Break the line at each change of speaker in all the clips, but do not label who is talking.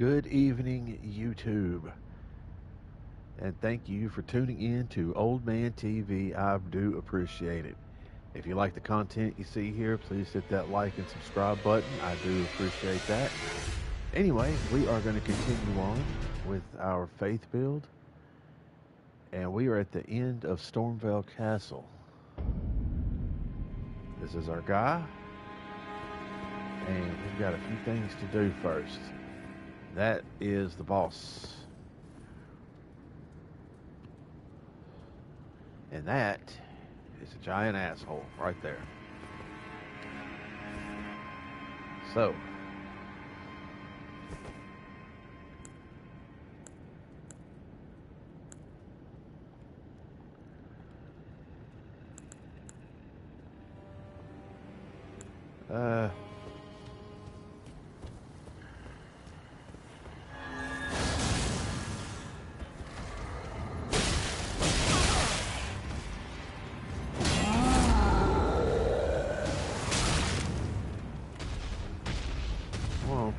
Good evening, YouTube. And thank you for tuning in to Old Man TV. I do appreciate it. If you like the content you see here, please hit that like and subscribe button. I do appreciate that. Anyway, we are going to continue on with our faith build. And we are at the end of Stormvale Castle. This is our guy. And we've got a few things to do first. That is the boss. And that is a giant asshole right there. So, well,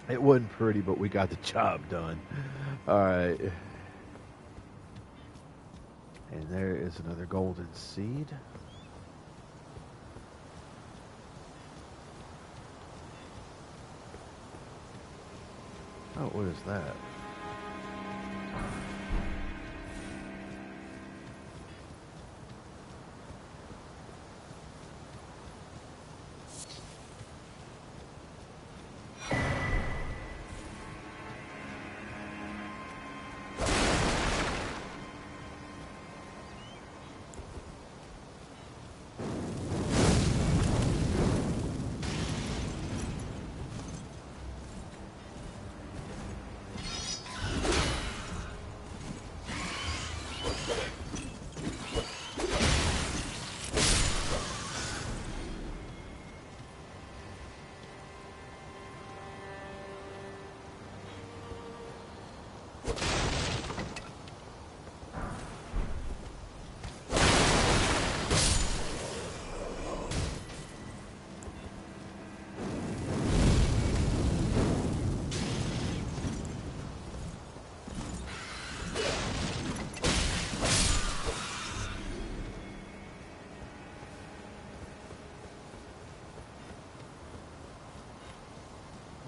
it wasn't pretty, but we got the job done. Alright. And there is another golden seed. Oh, what is that?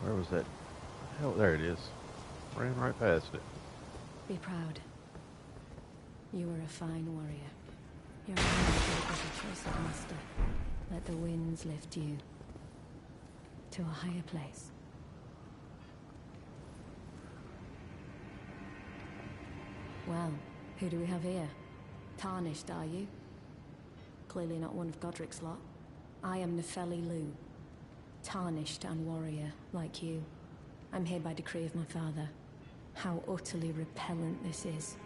Where was that? Hell, there it is. Ran right past it.
Be proud. You were a fine warrior. Your master was a trusted master. Let the winds lift you to a higher place. Well, who do we have here? Tarnished, are you? Clearly not one of Godric's lot. I am Nefeli Lu. Tarnished and warrior, like you. I'm here by decree of my father. How utterly repellent this is.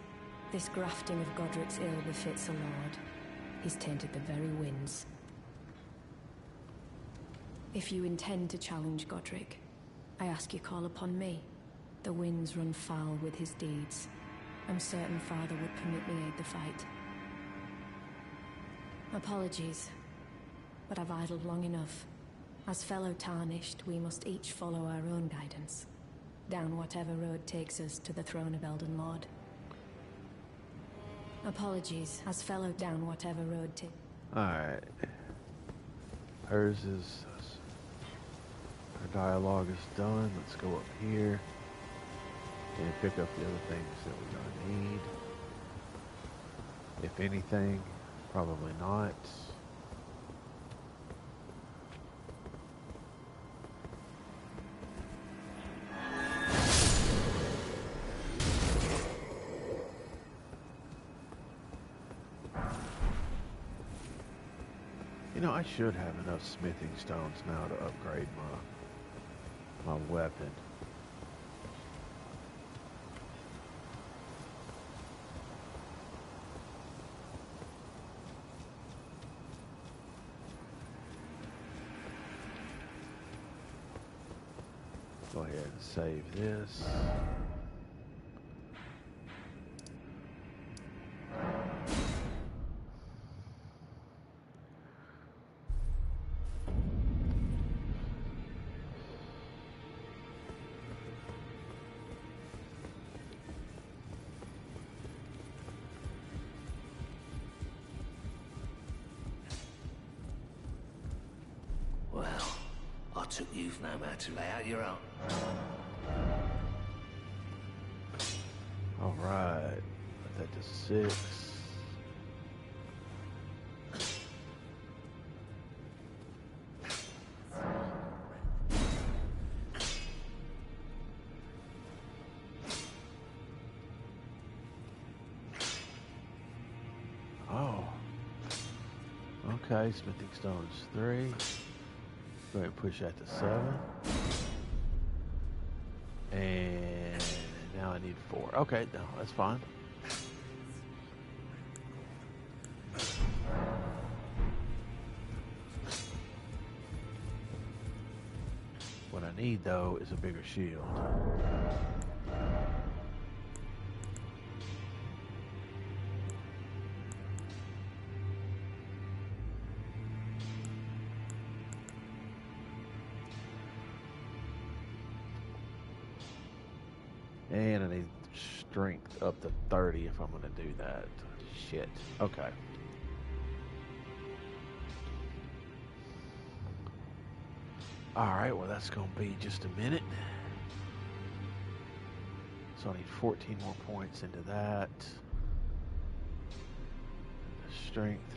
This grafting of Godric's ill befits a lord. He's tainted the very winds. If you intend to challenge Godric, I ask you call upon me. The winds run foul with his deeds. I'm certain father would permit me aid the fight. Apologies, but I've idled long enough. As fellow Tarnished, we must each follow our own guidance, down whatever road takes us to the throne of Elden Lord. Apologies, as fellow down whatever road
Alright. Hers is... Her dialogue is done. Let's go up here and pick up the other things that we're gonna need. If anything, probably not. know, I should have enough smithing stones now to upgrade my weapon. Go ahead and save this.
Well, I took youth no matter to lay out your own.
All right, put that to 6. Oh, okay, smithing stones 3. Go ahead and push that to 7. And now I need 4. Okay, no, that's fine. What I need, though, is a bigger shield. And I need strength up to 30 if I'm going to do that. Shit. Okay. Alright, well that's going to be just a minute. So I need 14 more points into that. Strength.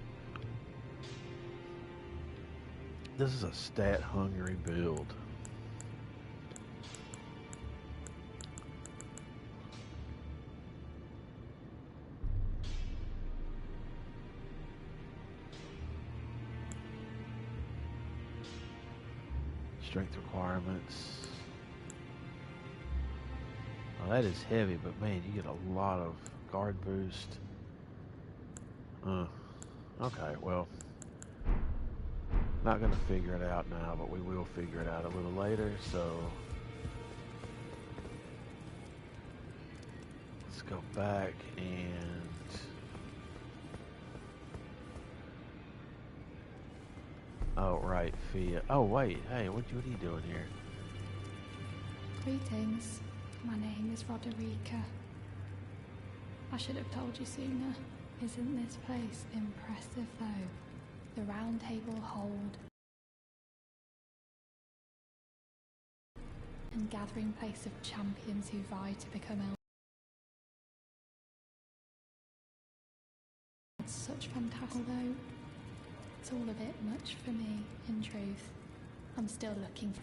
This is a stat-hungry build. Strength requirements. Well, that is heavy, but man, you get a lot of guard boost. Okay, well, not going to figure it out now, but we will figure it out a little later, so let's go back and oh, right, Fia. Oh, wait, hey, what are you doing here?
Greetings. My name is Roderica. I should have told you sooner. Isn't this place impressive, though? The Round Table hold and gathering place of champions who vie to become It's such fantastic, though. It's all a bit much for me, in truth. I'm still looking for...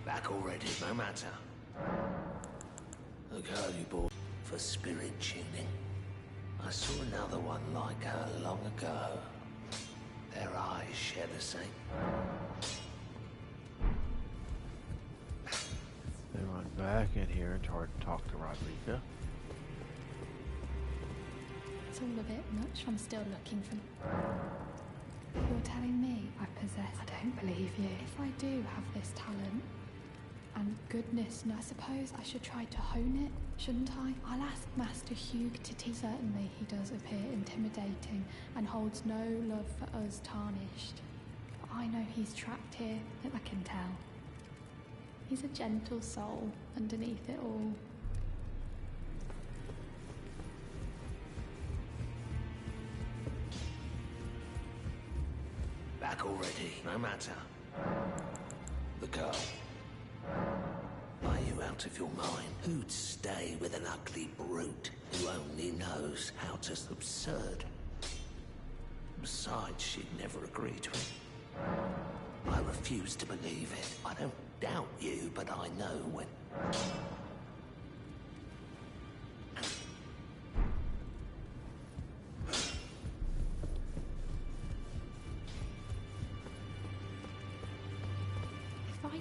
Back already, no matter. The girl you bought for spirit tuning. I saw another one like her long ago. Their eyes share the same.
They run back in here and try to talk to Roderica.
It's all a bit much. I'm still looking for... You're telling me I possess... I don't believe you. If I do have this talent, and goodness, no, I suppose I should try to hone it, shouldn't I? I'll ask Master Hugh to teach. Certainly he does appear intimidating and holds no love for us tarnished. But I know he's trapped here, I can tell. He's a gentle soul underneath it all.
Back already, no matter. The girl. Are you out of your mind? Who'd stay with an ugly brute who only knows how to... Absurd. Besides, she'd never agree to it. I refuse to believe it. I don't doubt you, but I know when...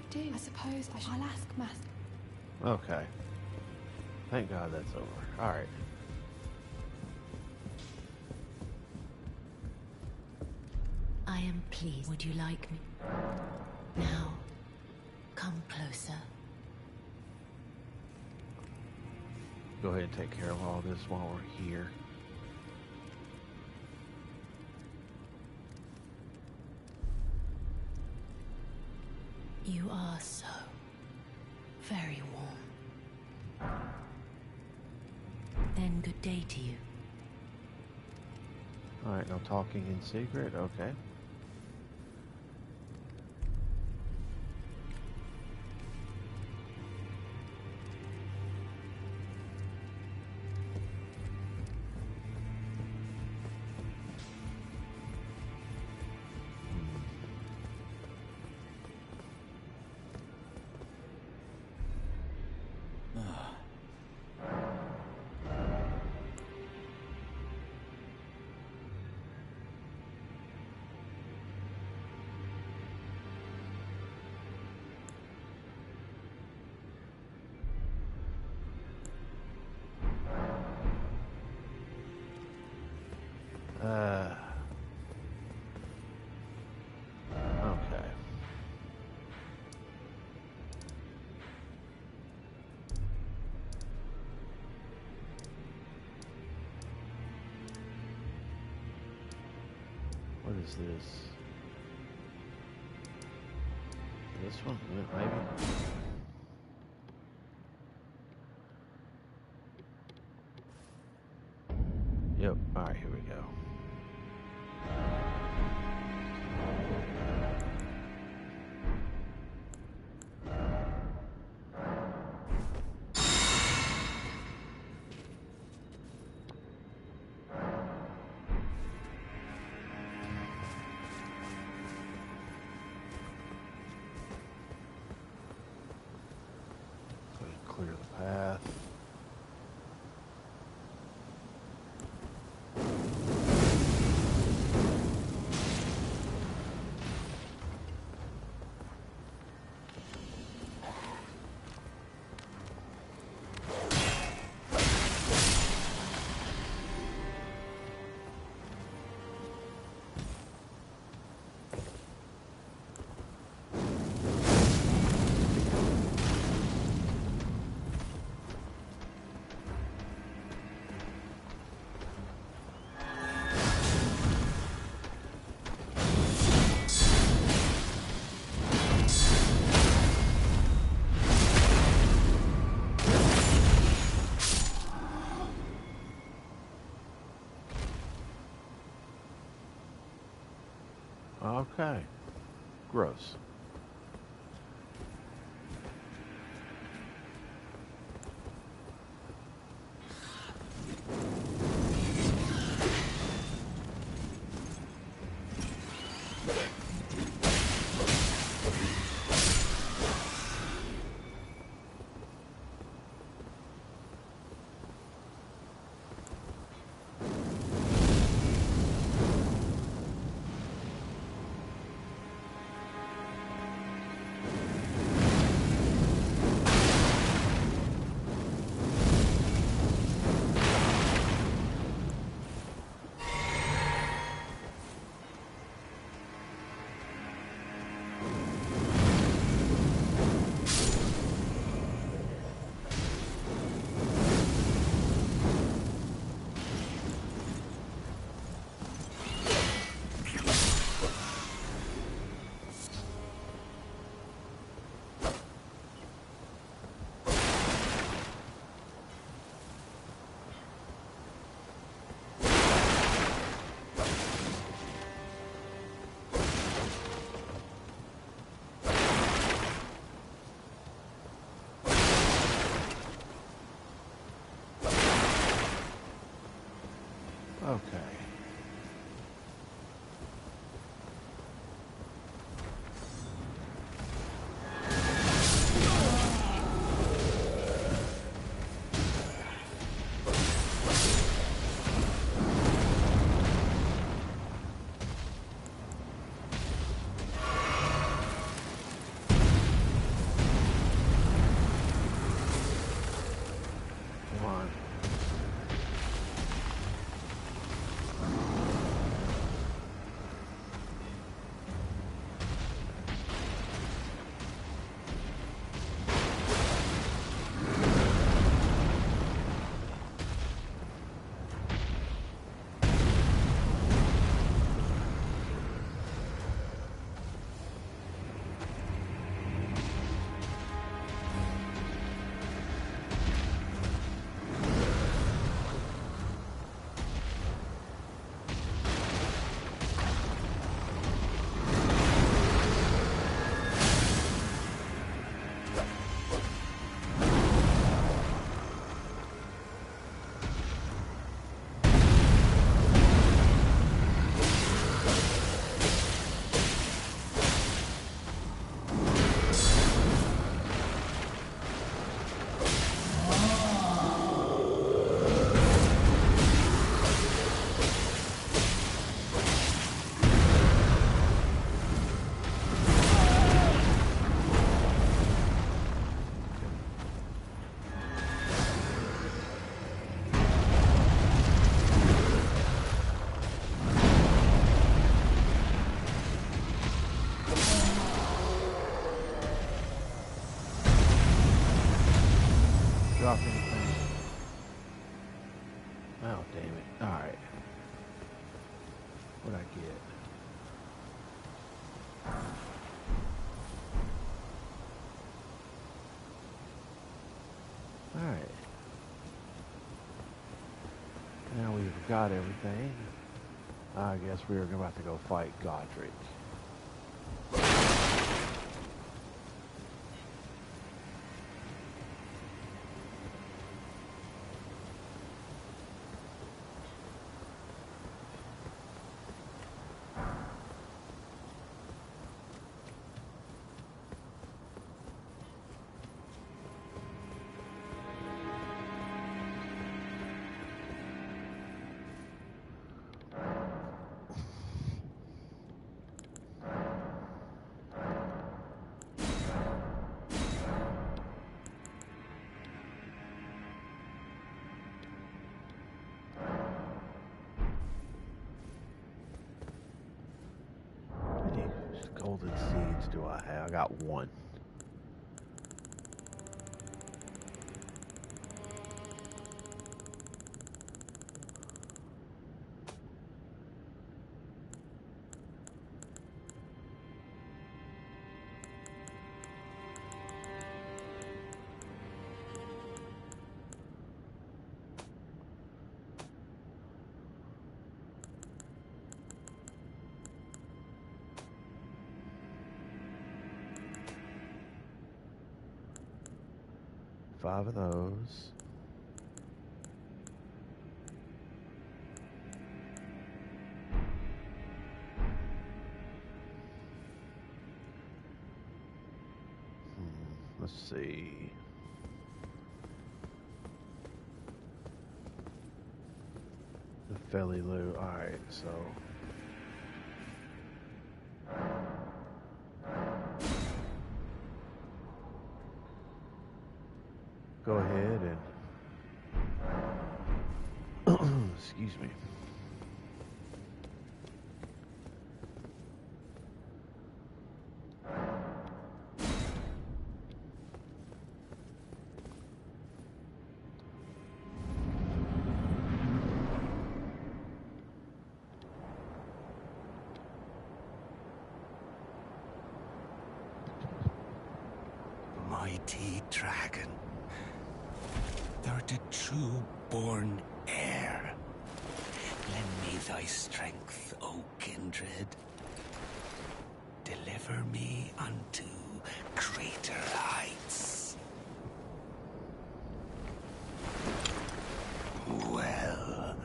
do. I suppose I'll ask Master.
Okay. Thank God that's over. Alright.
I am pleased. Would you like me? Now, come closer.
Go ahead and take care of all this while we're here.
You are so very warm. Then good day to you.
Alright, no talking in secret. Okay. Okay. What is this? This one? Yeah, maybe? Yep. Alright, here we go. Clear the path. Okay. Gross. drop anything? Oh, damn it. Alright. What'd I get? Alright. Now we've got everything. I guess we're about to go fight Godric. How many golden seeds do I have? I got one. Five of those. Let's see. The Felly Lou. Alright, so. Go ahead and excuse me.
Mighty dragon, thou the true-born heir. Lend me thy strength, O kindred. Deliver me unto greater heights. Well.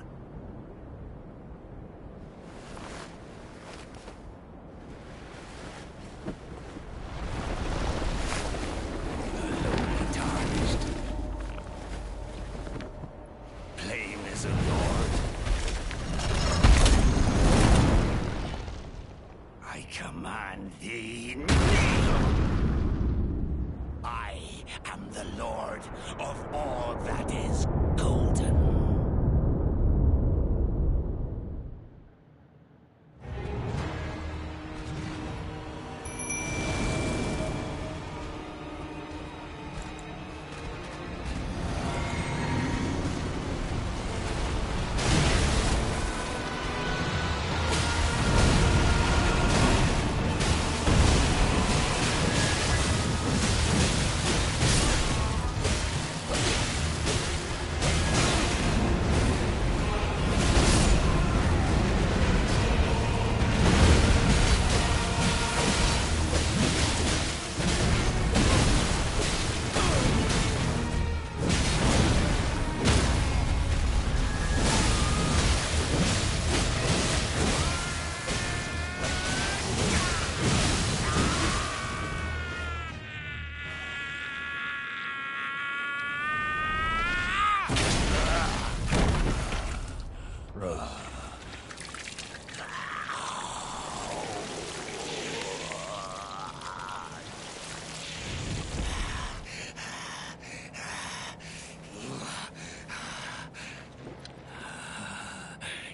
Command thee, kneel! I am the Lord of all that is golden.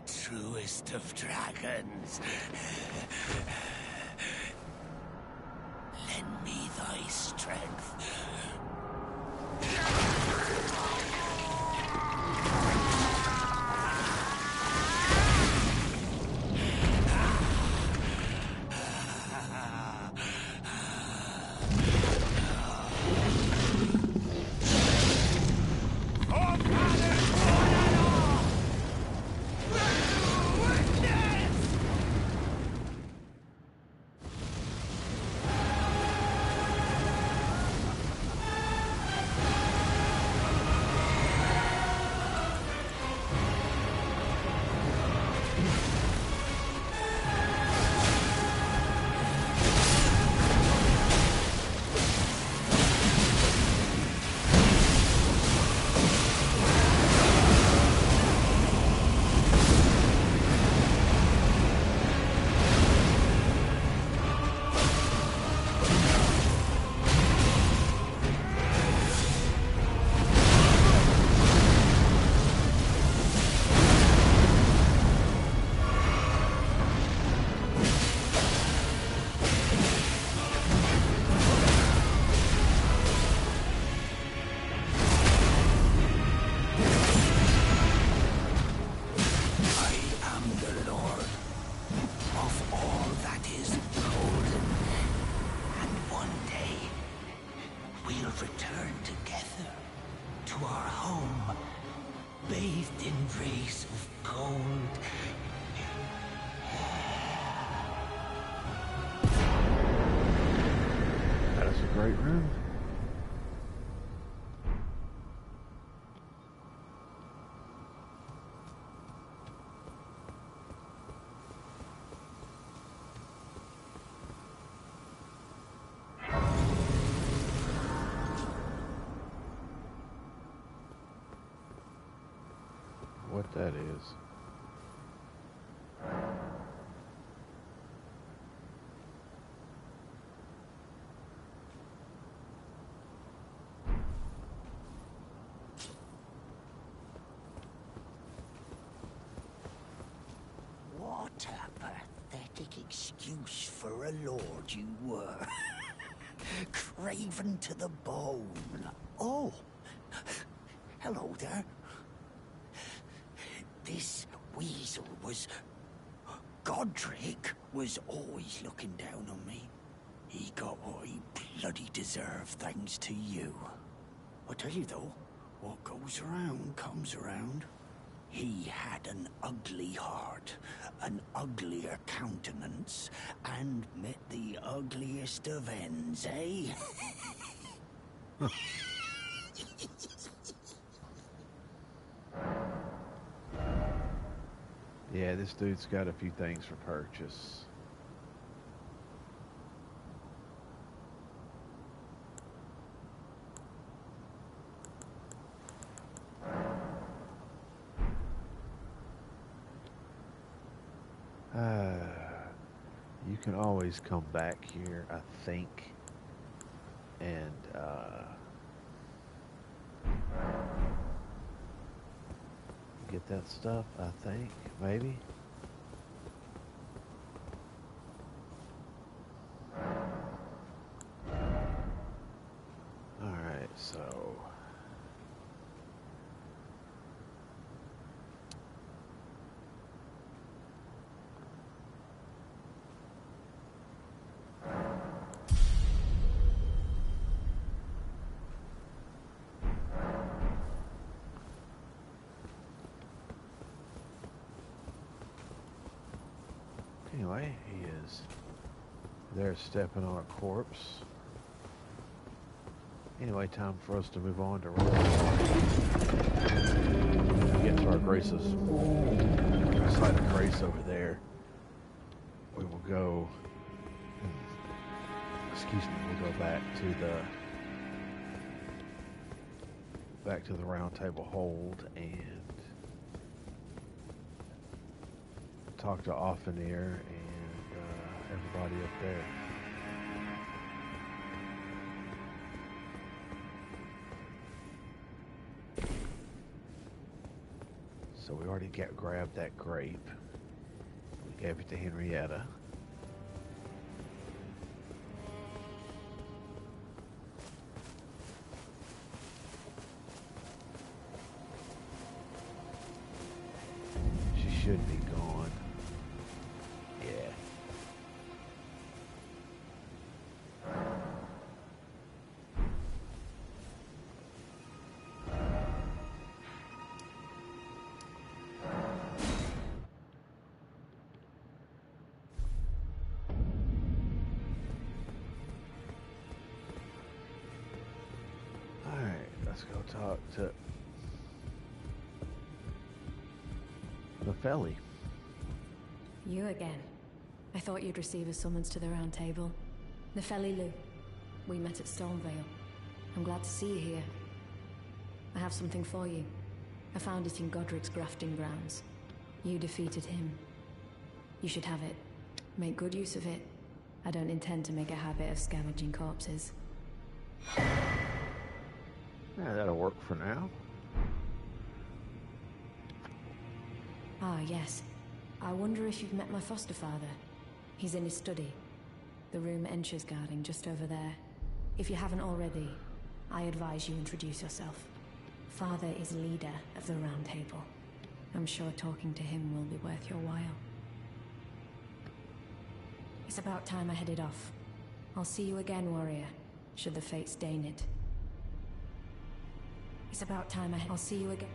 Truest of dragons. Lend me thy strength. rays of gold.
That's a great room. What that is.
What a pathetic excuse for a lord you were. Craven to the bone. Oh, hello there. This weasel was... Godric was always looking down on me. He got what he bloody deserved thanks to you. I tell you though, what goes around comes around. He had an ugly heart, an uglier countenance, and met the ugliest of ends, eh?
Yeah, this dude's got a few things for purchase. You can always come back here, I think, and get that stuff, I think, maybe. Alright, so... Anyway, he is there stepping on a corpse. Anyway, time for us to move on to get to our graces. Site of grace over there. We will go. Excuse me. We'll go back to the round table hold and talk to Offenir and everybody up there. So we already grabbed that grape. We gave it to Henrietta. She should be gone. Yeah. Let's go talk to Nepheli.
You again. I thought you'd receive a summons to the round table. Nepheli Lou. We met at Stormvale. I'm glad to see you here. I have something for you. I found it in Godric's grafting grounds. You defeated him. You should have it. Make good use of it. I don't intend to make a habit of scavenging corpses.
Yeah, that'll work for now.
Ah, yes. I wonder if you've met my foster father. He's in his study. The room Ensha's guarding just over there. If you haven't already, I advise you introduce yourself. Father is leader of the Round Table. I'm sure talking to him will be worth your while. It's about time I headed off. I'll see you again, warrior, should the fates deign it. It's about time I'll see you again.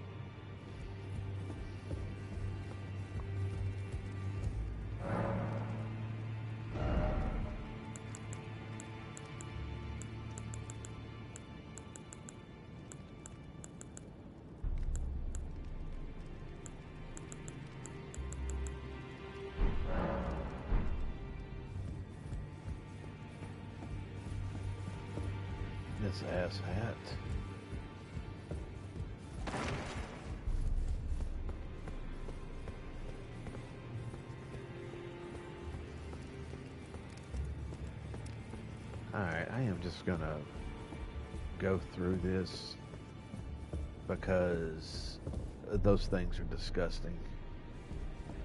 This ass hat. Alright, I am just gonna go through this because those things are disgusting.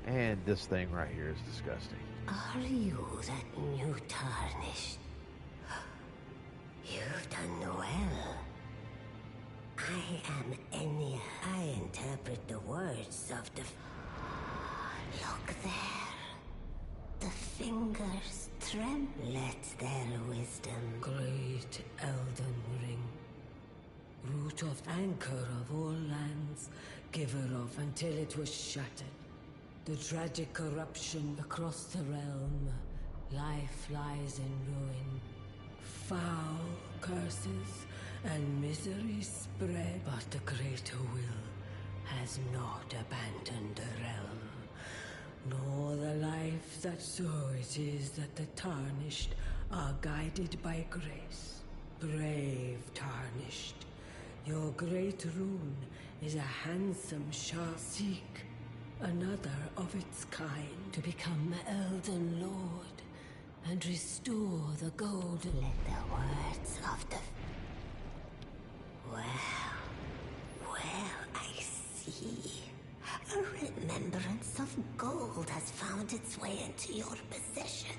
And this thing right here is disgusting.
Are you that new tarnished? You've done well. I am Enya. I interpret the words of the... Look there. The fingers tremble. Let their wisdom...
Great Elden Ring. Root of anchor of all lands, giver of until it was shattered. The tragic corruption across the realm. Life lies in ruin. Foul curses and misery spread. But the greater will has not abandoned the realm. Nor the life that so it is that the tarnished are guided by grace. Brave tarnished. Your great rune is a handsome shard. Seek another of its kind to become Elden Lord and restore the golden...
Let the words of the... Well, I see. A remembrance of gold has found its way into your possession.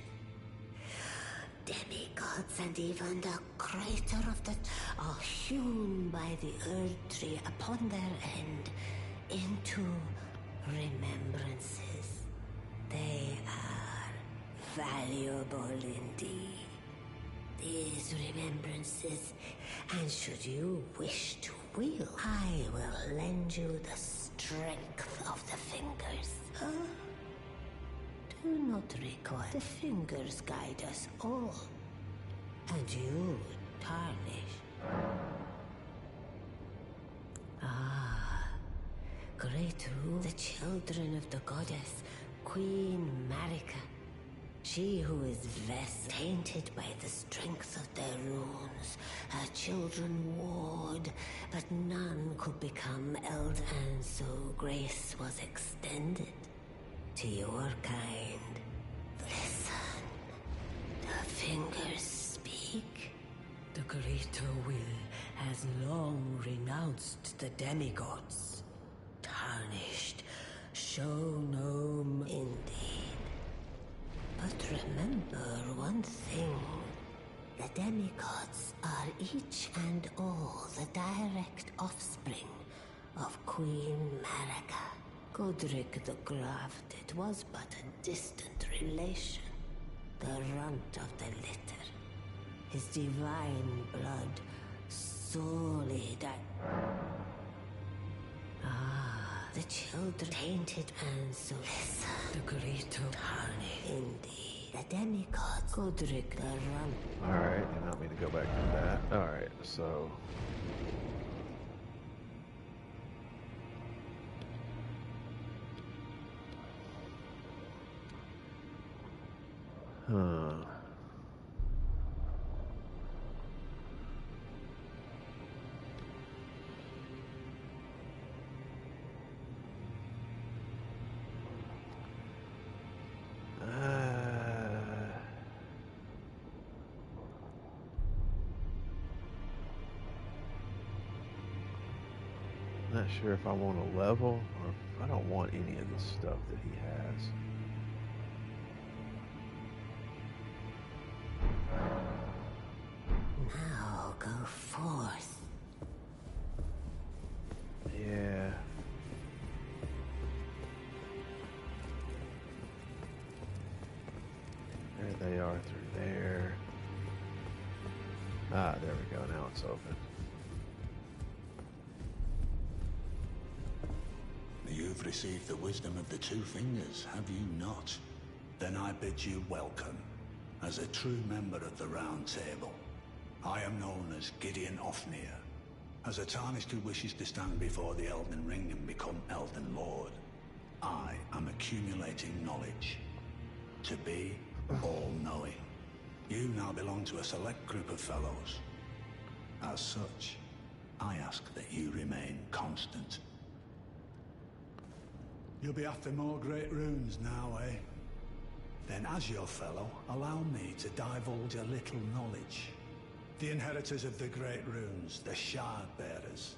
Demigods and even the creator of the... are hewn by the Earth Tree upon their end into remembrances. They are valuable indeed. These remembrances, and should you wish to wield, I will lend you the strength of the fingers. Do not recoil. The fingers guide us all. And you, tarnish. Great rule. The children of the goddess, Queen Marika. She who is vessel, tainted by the strength of their runes. Her children warred, but none could become elder. And so grace was extended to your kind. Listen. The fingers speak.
The greater will has long renounced the demigods. Tarnished, show no...
Indeed. But remember one thing. The demigods are each and all the direct offspring of Queen Marika. Godric the Grafted was but a distant relation, the runt of the litter. His divine blood sorely died. The children tainted and so... Listen.
The greater tarnish.
Indeed. The demigods, Godric the runt.
Alright, you want me to go back to that? Alright, so... Not sure if I want a level or if I don't want any of the stuff that he has.
Now go forth.
Yeah. There they are through there. Ah, there we go. Now it's open.
You've received the wisdom of the two fingers, have you not? Then I bid you welcome, as a true member of the Round Table. I am known as Gideon Ofnir, as a tarnished who wishes to stand before the Elden Ring and become Elden Lord. I am accumulating knowledge, to be all-knowing. You now belong to a select group of fellows. As such, I ask that you remain constant. You'll be after more great runes now, eh? Then, as your fellow, allow me to divulge a little knowledge. The inheritors of the great runes, the Shard Bearers.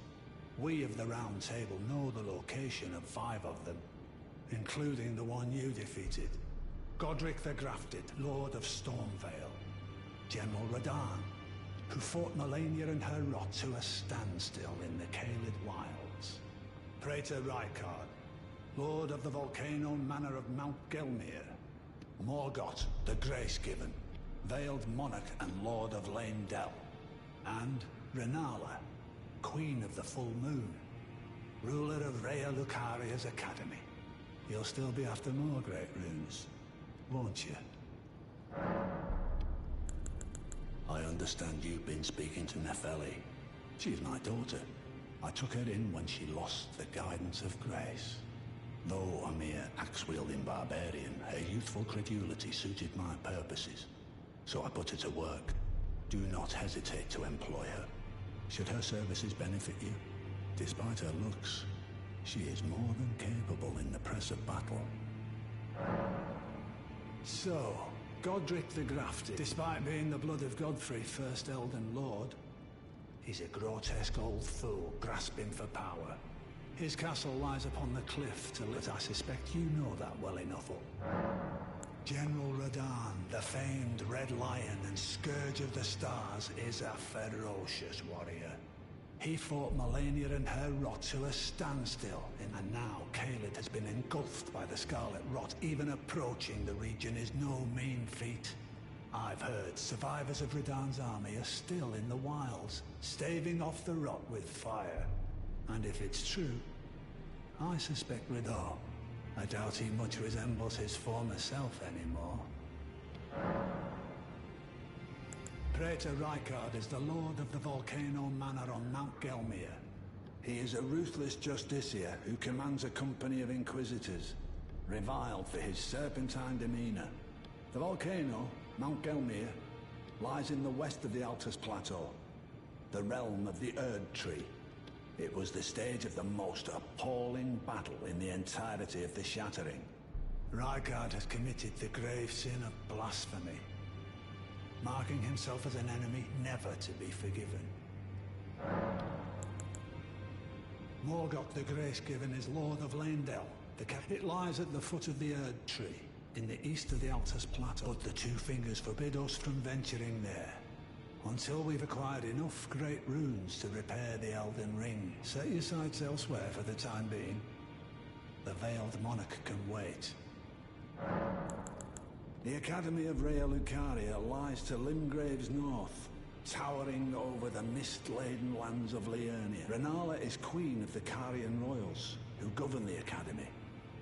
We of the Round Table know the location of 5 of them, including the one you defeated. Godric the Grafted, Lord of Stormvale. General Radahn, who fought Melania and her rot to a standstill in the Caelid Wilds. Praetor Rykard, Lord of the Volcano Manor of Mount Gelmir. Morgott, the Grace-Given, Veiled Monarch and Lord of Leyndell. And Renala, Queen of the Full Moon, ruler of Rhea Lucaria's Academy. You'll still be after more great runes, won't you? I understand you've been speaking to Nepheli. She's my daughter. I took her in when she lost the guidance of grace. Though a mere axe-wielding barbarian, her youthful credulity suited my purposes. So I put her to work. Do not hesitate to employ her. Should her services benefit you, despite her looks, she is more than capable in the press of battle. So, Godric the Grafted, despite being the blood of Godfrey, first Elden Lord, he's a grotesque old fool grasping for power. His castle lies upon the cliff to lit. I suspect you know that well enough. General Radahn, the famed Red Lion and Scourge of the Stars, is a ferocious warrior. He fought Melania and her rot to a standstill, and now Caelid has been engulfed by the Scarlet Rot. Even approaching the region is no mean feat. I've heard survivors of Radahn's army are still in the wilds, staving off the rot with fire. And if it's true, I suspect Radahn. I doubt he much resembles his former self anymore. Praetor Rykard is the Lord of the Volcano Manor on Mount Gelmir. He is a ruthless justiciar who commands a company of inquisitors, reviled for his serpentine demeanor. The volcano, Mount Gelmir, lies in the west of the Altus Plateau, the realm of the Erd Tree. It was the stage of the most appalling battle in the entirety of the Shattering. Rykard has committed the grave sin of blasphemy, marking himself as an enemy never to be forgiven. Morgott the Grace-Given is Lord of Leyndell. It lies at the foot of the Erd Tree, in the east of the Altus Plateau. But the Two Fingers forbid us from venturing there, until we've acquired enough great runes to repair the Elden Ring. Set your sights elsewhere for the time being. The Veiled Monarch can wait. The Academy of Rhea Lucaria lies to Limgrave's north, towering over the mist-laden lands of Liurnia. Renala is queen of the Carian royals, who govern the Academy.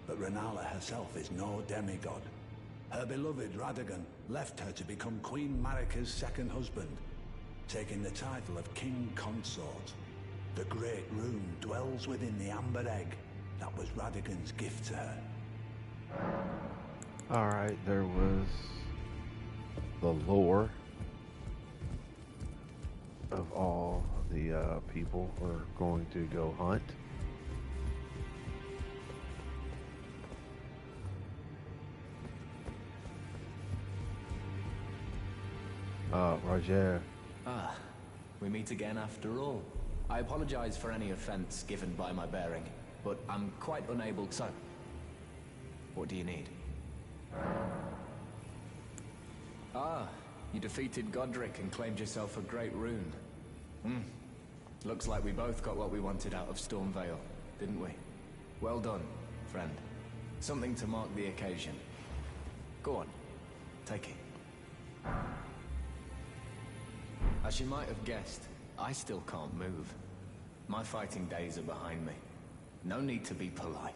But Renala herself is no demigod. Her beloved Radagon left her to become Queen Marika's second husband, taking the title of King Consort. The Great Rune dwells within the Amber Egg that was Radagon's gift to her.
Alright, there was the lore of all the people we're going to go hunt. Roger.
Ah, we meet again after all. I apologize for any offense given by my bearing, but I'm quite unable. So, what do you need? Ah, you defeated Godric and claimed yourself a great rune. Looks like we both got what we wanted out of Stormvale, didn't we? Well done, friend. Something to mark the occasion. Go on, take it. As you might have guessed, I still can't move. My fighting days are behind me. No need to be polite.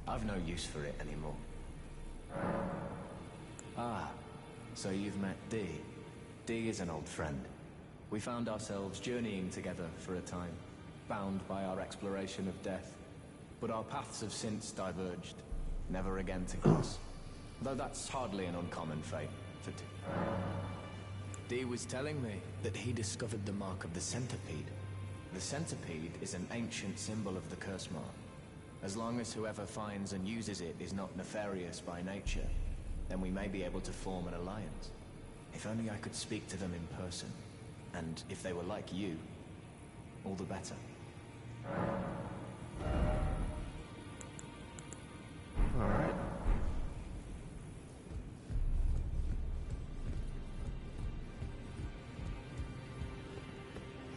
I've no use for it anymore. Ah, so you've met Dee. Dee is an old friend. We found ourselves journeying together for a time, bound by our exploration of death. But our paths have since diverged, never again to cross. Though that's hardly an uncommon fate for two. Dee was telling me that he discovered the mark of the centipede. The centipede is an ancient symbol of the curse mark. As long as whoever finds and uses it is not nefarious by nature, then we may be able to form an alliance. If only I could speak to them in person. And if they were like you, all the better.
All right.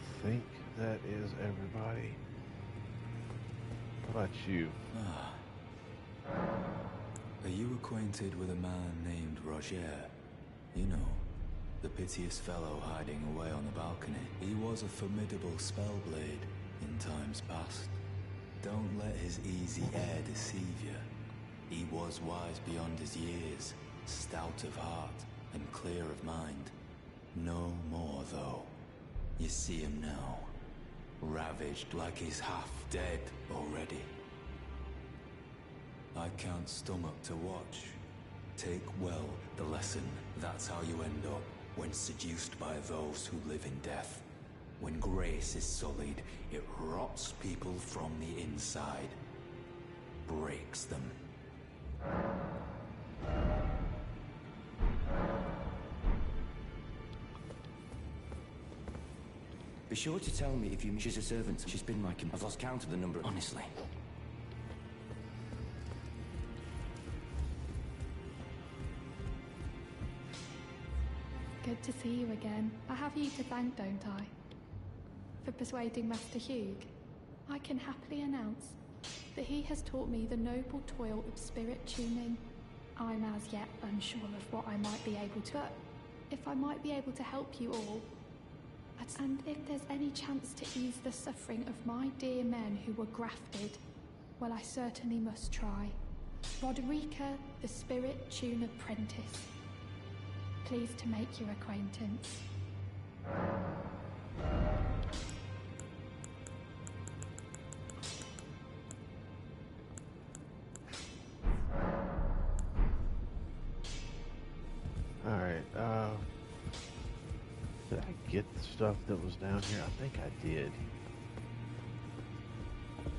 I think that is everybody. How about you?
Are you acquainted with a man named Roger? You know, the piteous fellow hiding away on the balcony. He was a formidable spellblade in times past. Don't let his easy air deceive you. He was wise beyond his years, stout of heart and clear of mind. No more, though. You see him now, ravaged like he's half dead already. I can't stomach to watch. Take well the lesson. That's how you end up when seduced by those who live in death. When grace is sullied, it rots people from the inside. Breaks them.
Be sure to tell me if you miss a servant. She's been like him. I've lost count of the number, honestly.
Good to see you again. I have you to thank, don't I? For persuading Master Hugh. I can happily announce that he has taught me the noble toil of spirit tuning. I'm as yet unsure of what I might be able to, if I might be able to help you all. And if there's any chance to ease the suffering of my dear men who were grafted, well, I certainly must try. Roderica, the Spirit Tune Apprentice. Pleased to make your acquaintance.
Alright, did I get the stuff that was down here? I think I did.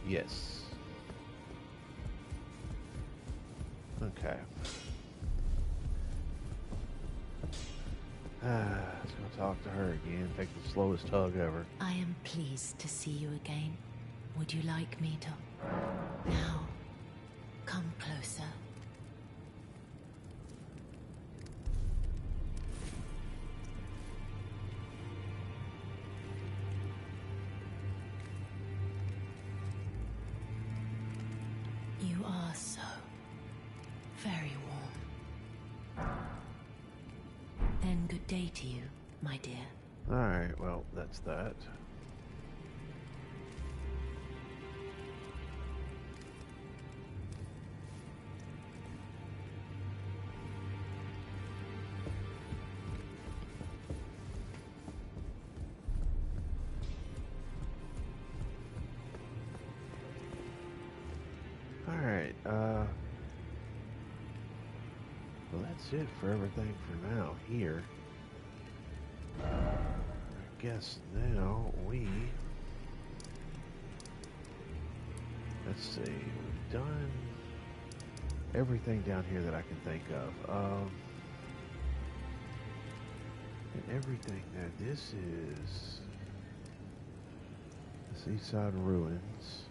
Yes. Okay. Let's go talk to her again. Take the slowest tug ever.
I am pleased to see you again. Would you like me to? Now, come closer. You are so very warm. Then good day to you, my dear.
Alright, well, that's that. Alright, well, that's it for everything for now here. I guess now let's see, we've done everything down here that I can think of. And everything there. This is the Seaside Ruins.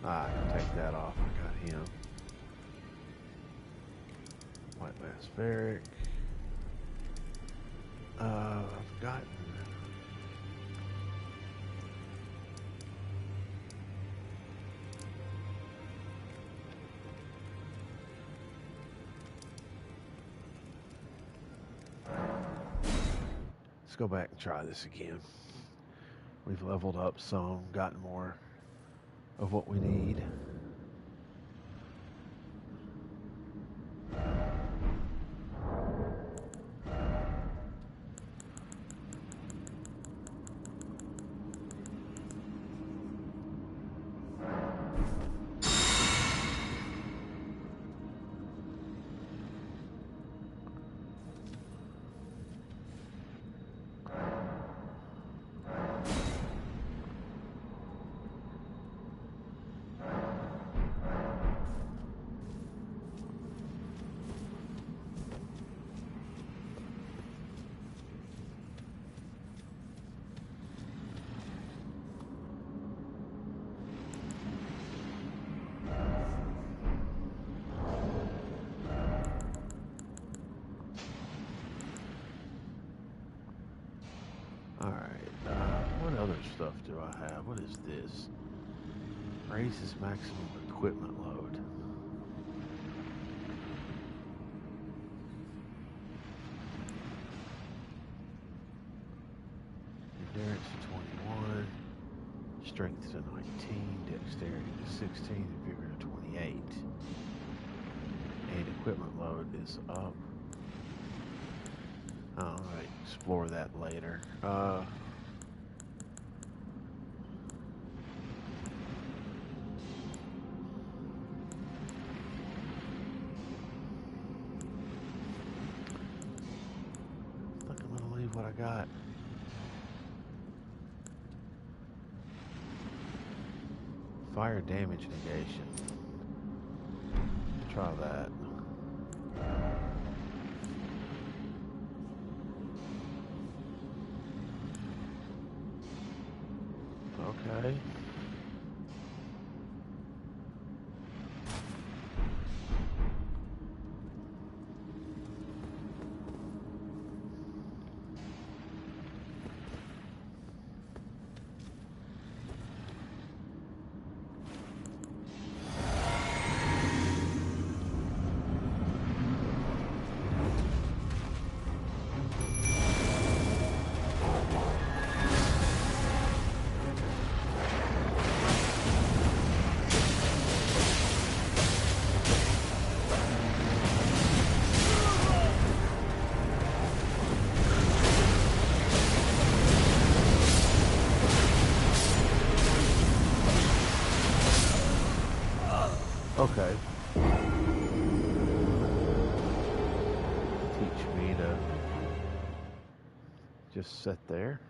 I can take that off. I got him. White Mass Barrack. I've gotten... Let's go back and try this again. We've leveled up some, gotten more of what we need. What other stuff do I have? What is this? Raises maximum equipment load. Endurance to 21. Strength to 19. Dexterity to 16. And vigor to 28. And equipment load is up. Alright, explore that later. What I got. Fire damage negation. Try that. Okay. Okay. Teach me to just sit there.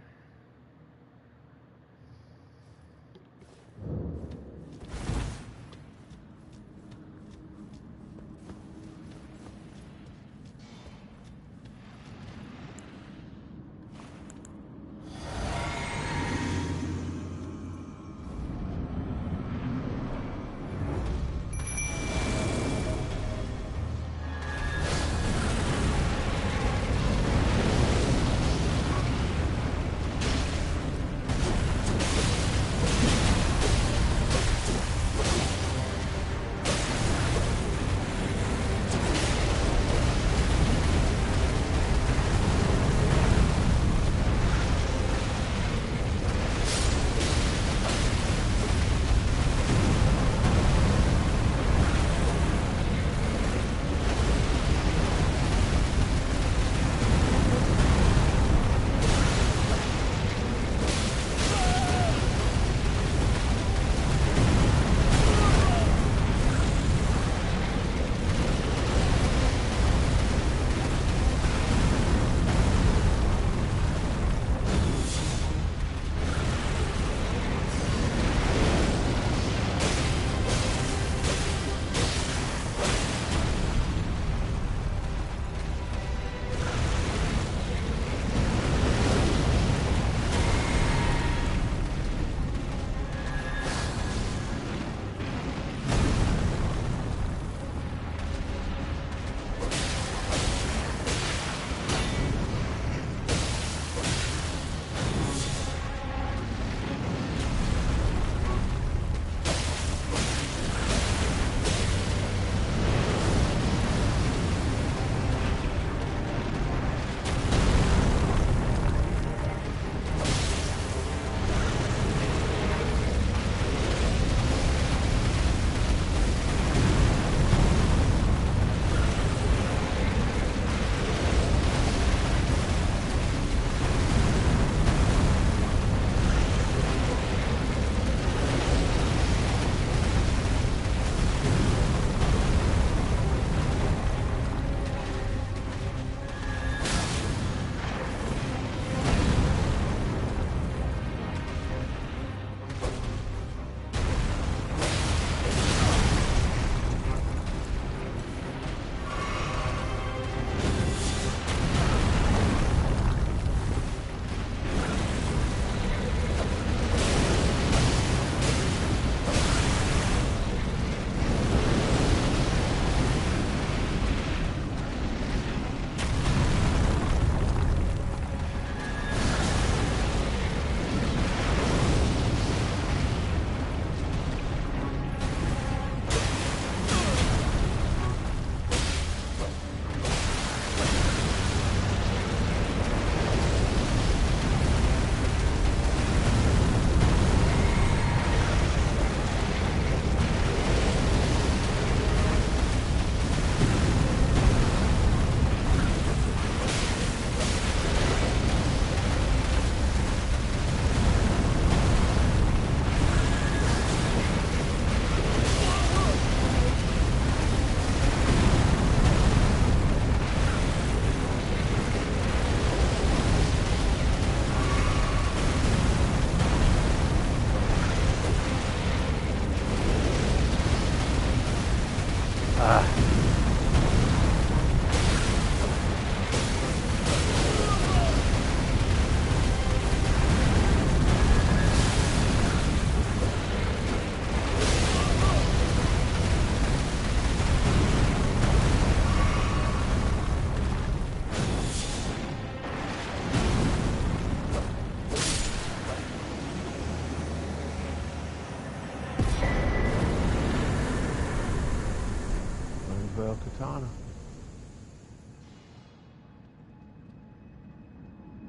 trail katana.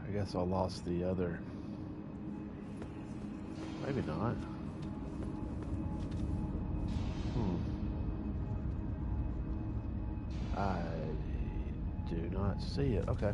I guess I lost the other. Maybe not. I do not see it. Okay.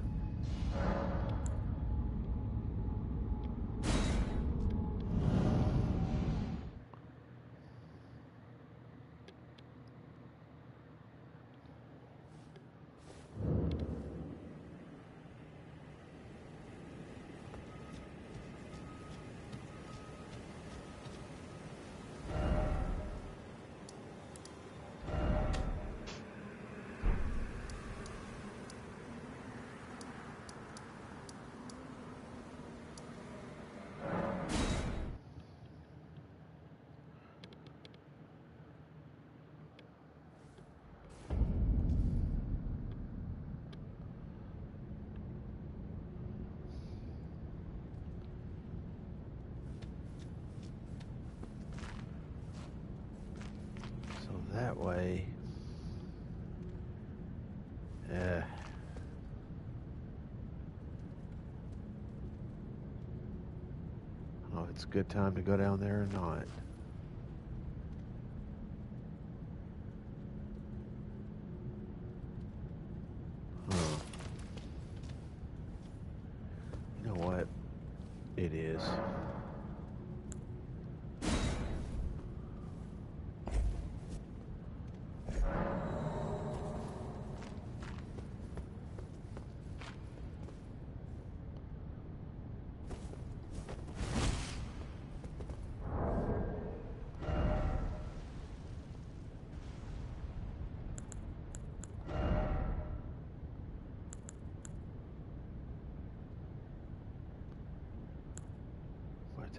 That way. Yeah. I don't know if it's a good time to go down there or not. Huh. You know what? It is.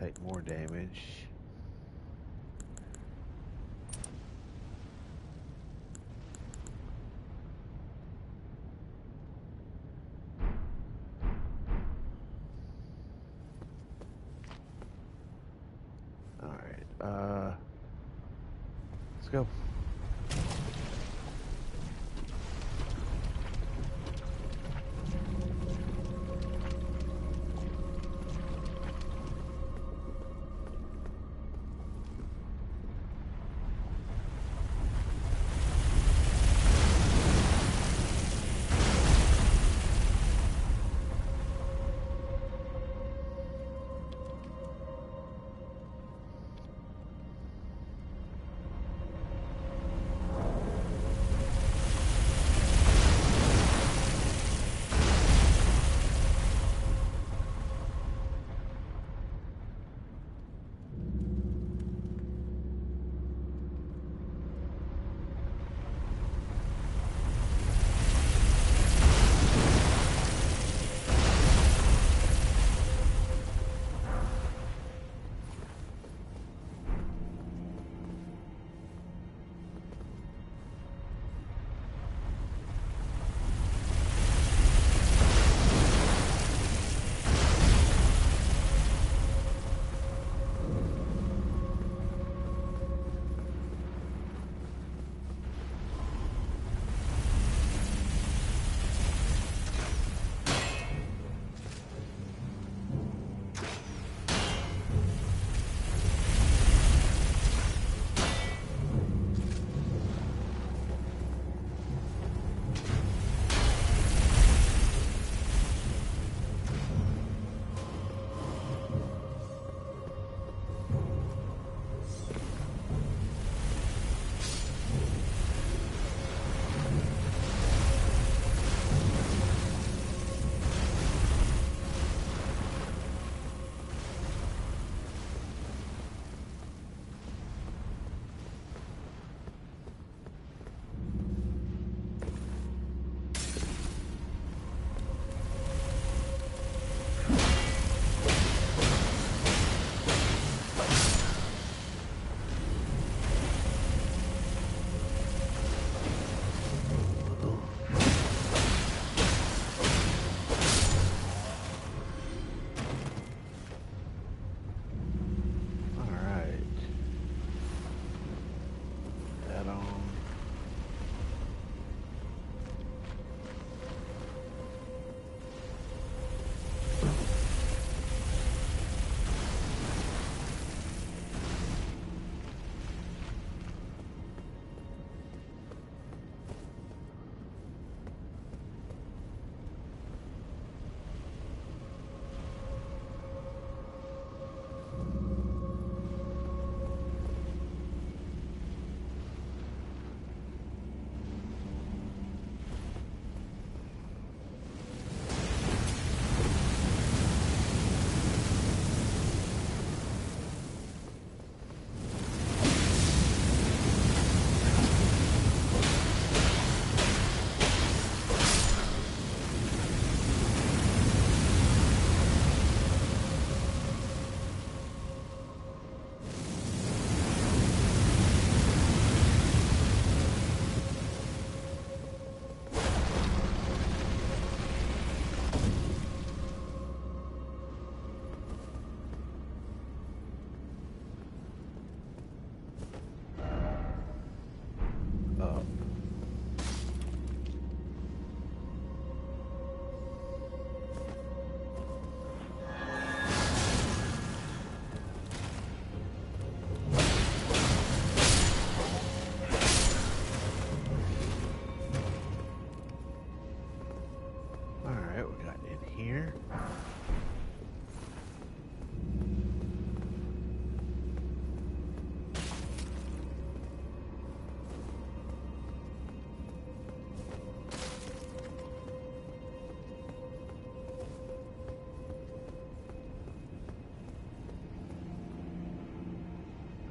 Take more damage. All right. Let's go.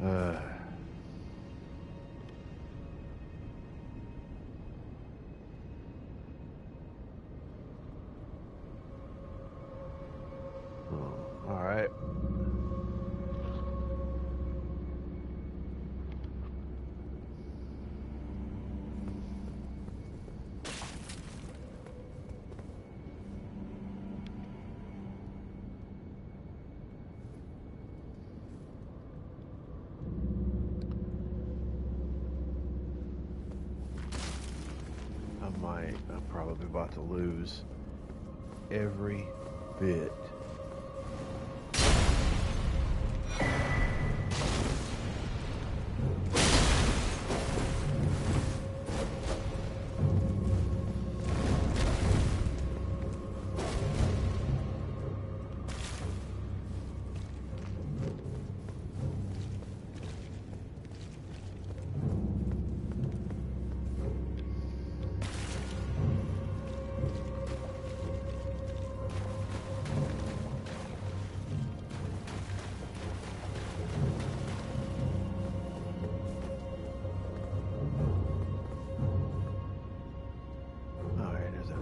Uh, all right. I'm probably about to lose every bit.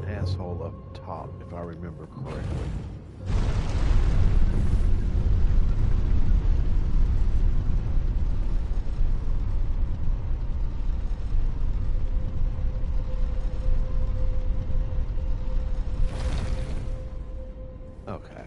Asshole up top, if I remember correctly. Okay.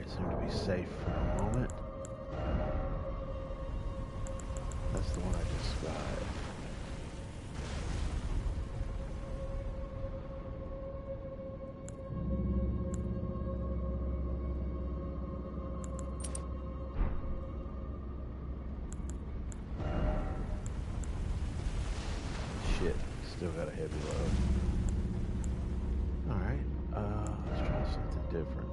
Seem to be safe for the moment. That's the one I just got. Shit, still got a heavy load. Alright, let's try something different.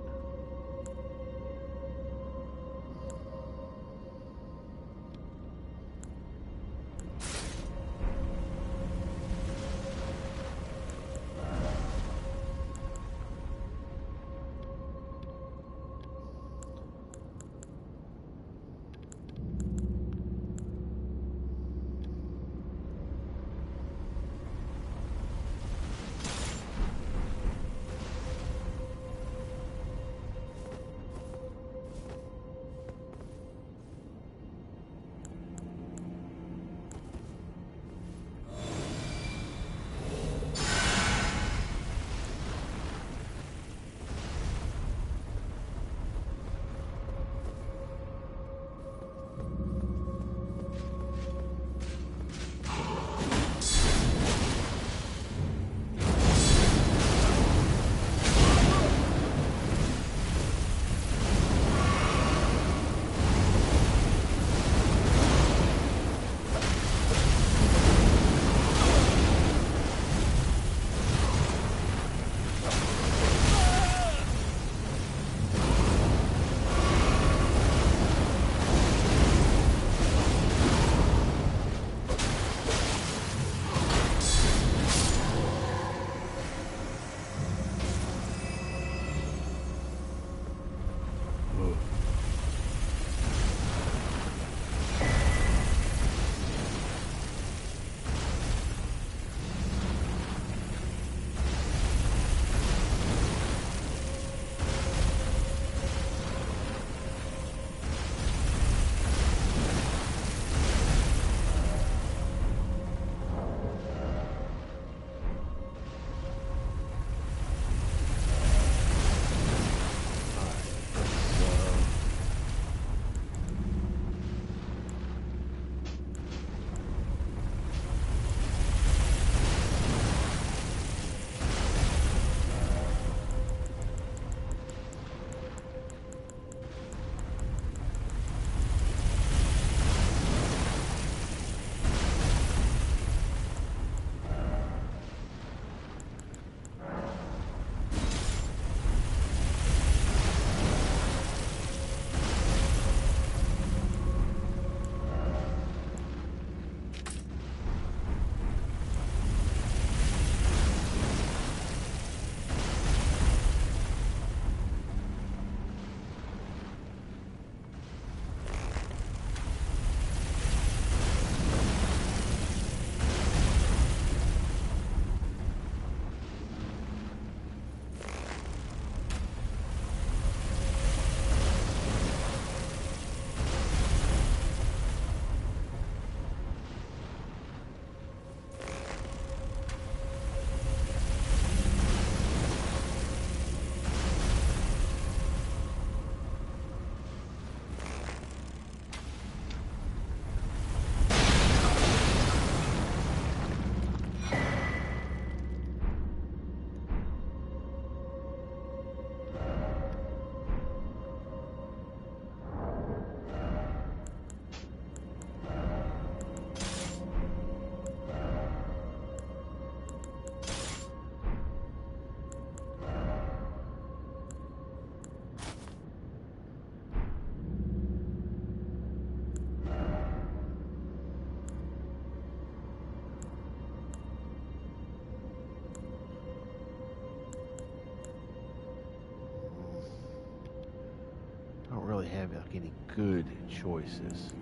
really have like any good choices.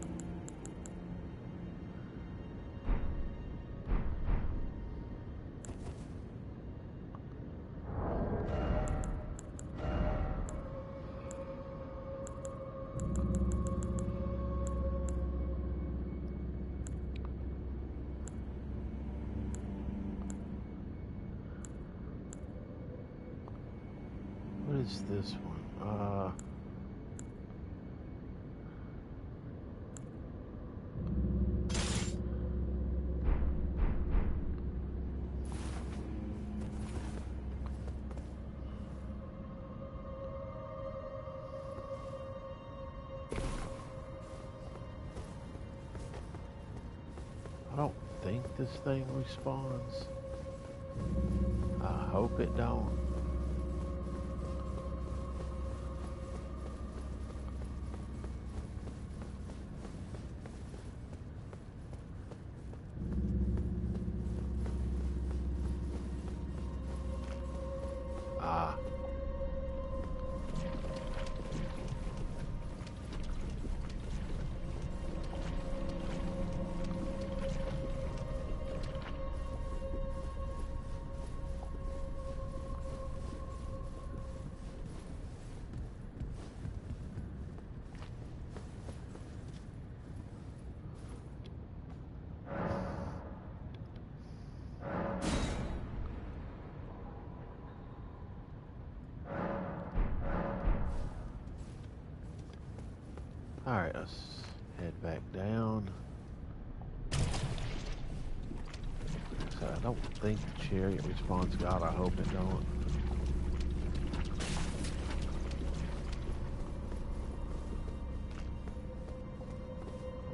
What is this one? I don't think this thing respawns. I hope it don't. Ah. Alright, let's head back down. So I don't think the chariot respawns God. I hope it don't.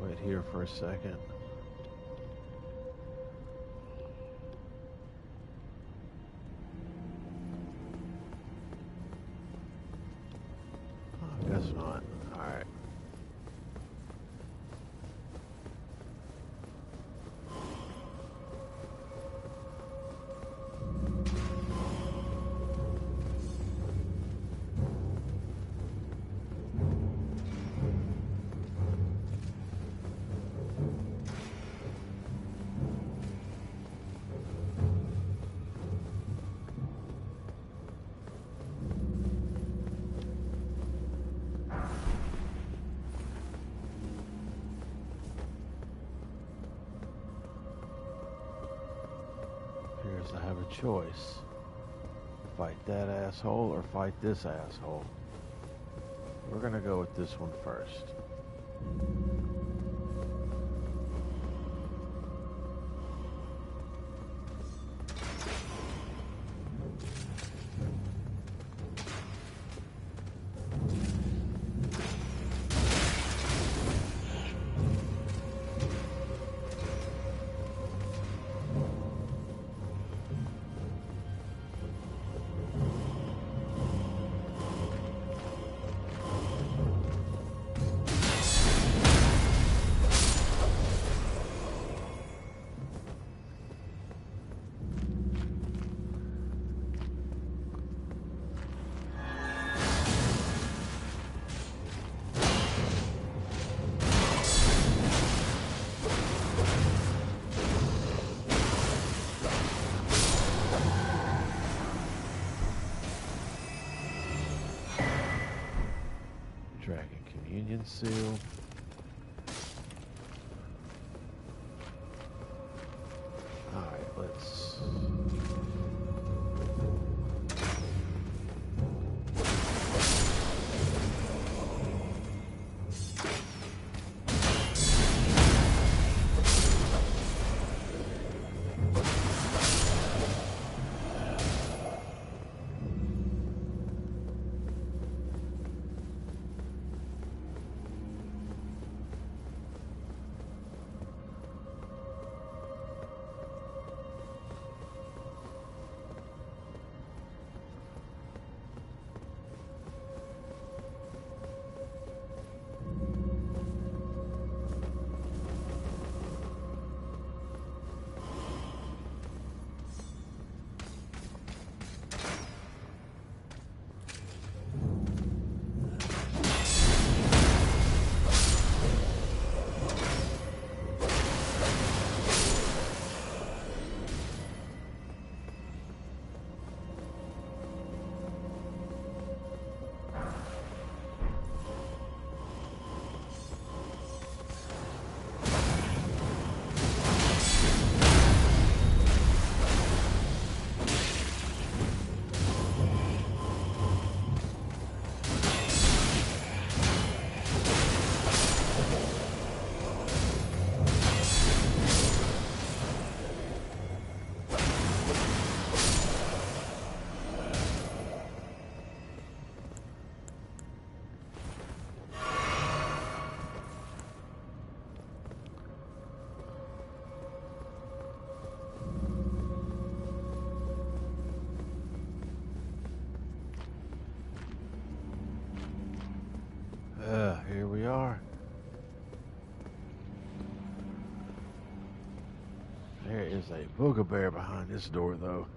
Wait here for a second. Oh, guess not. Alright. Appears I have a choice. Fight that asshole or fight this asshole. We're gonna go with this one first. Dragon Communion Seal. Alright, let's... boogabear behind this door, though.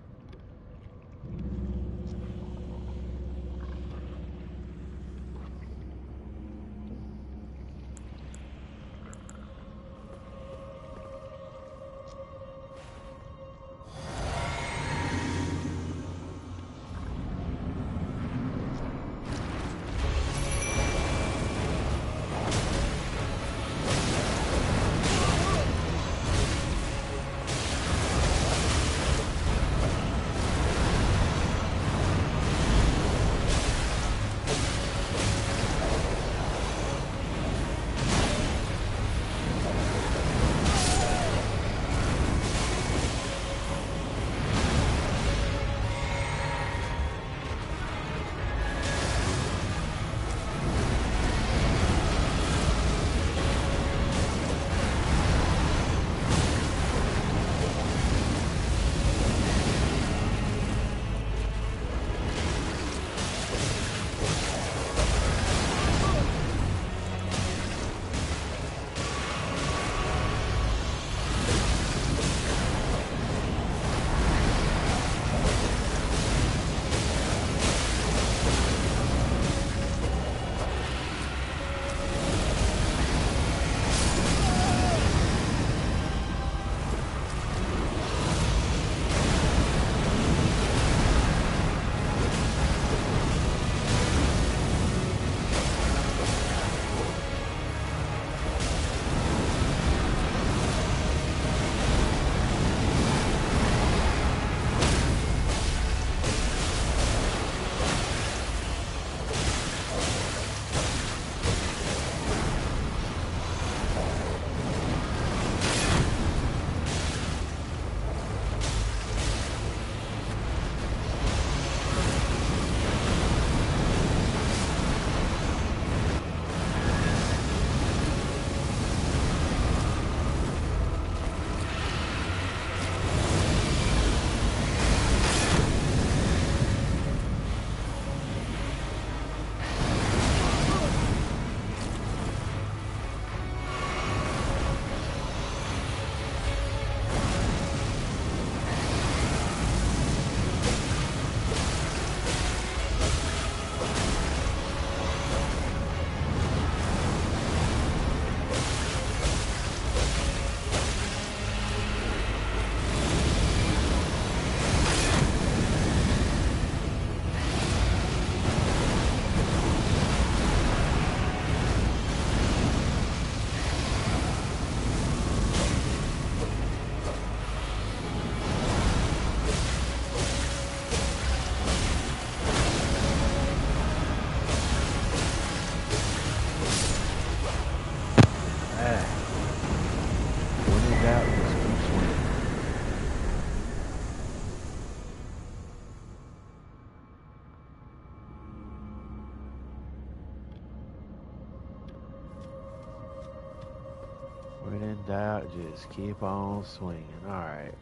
When in doubt, just keep on swinging. Alright.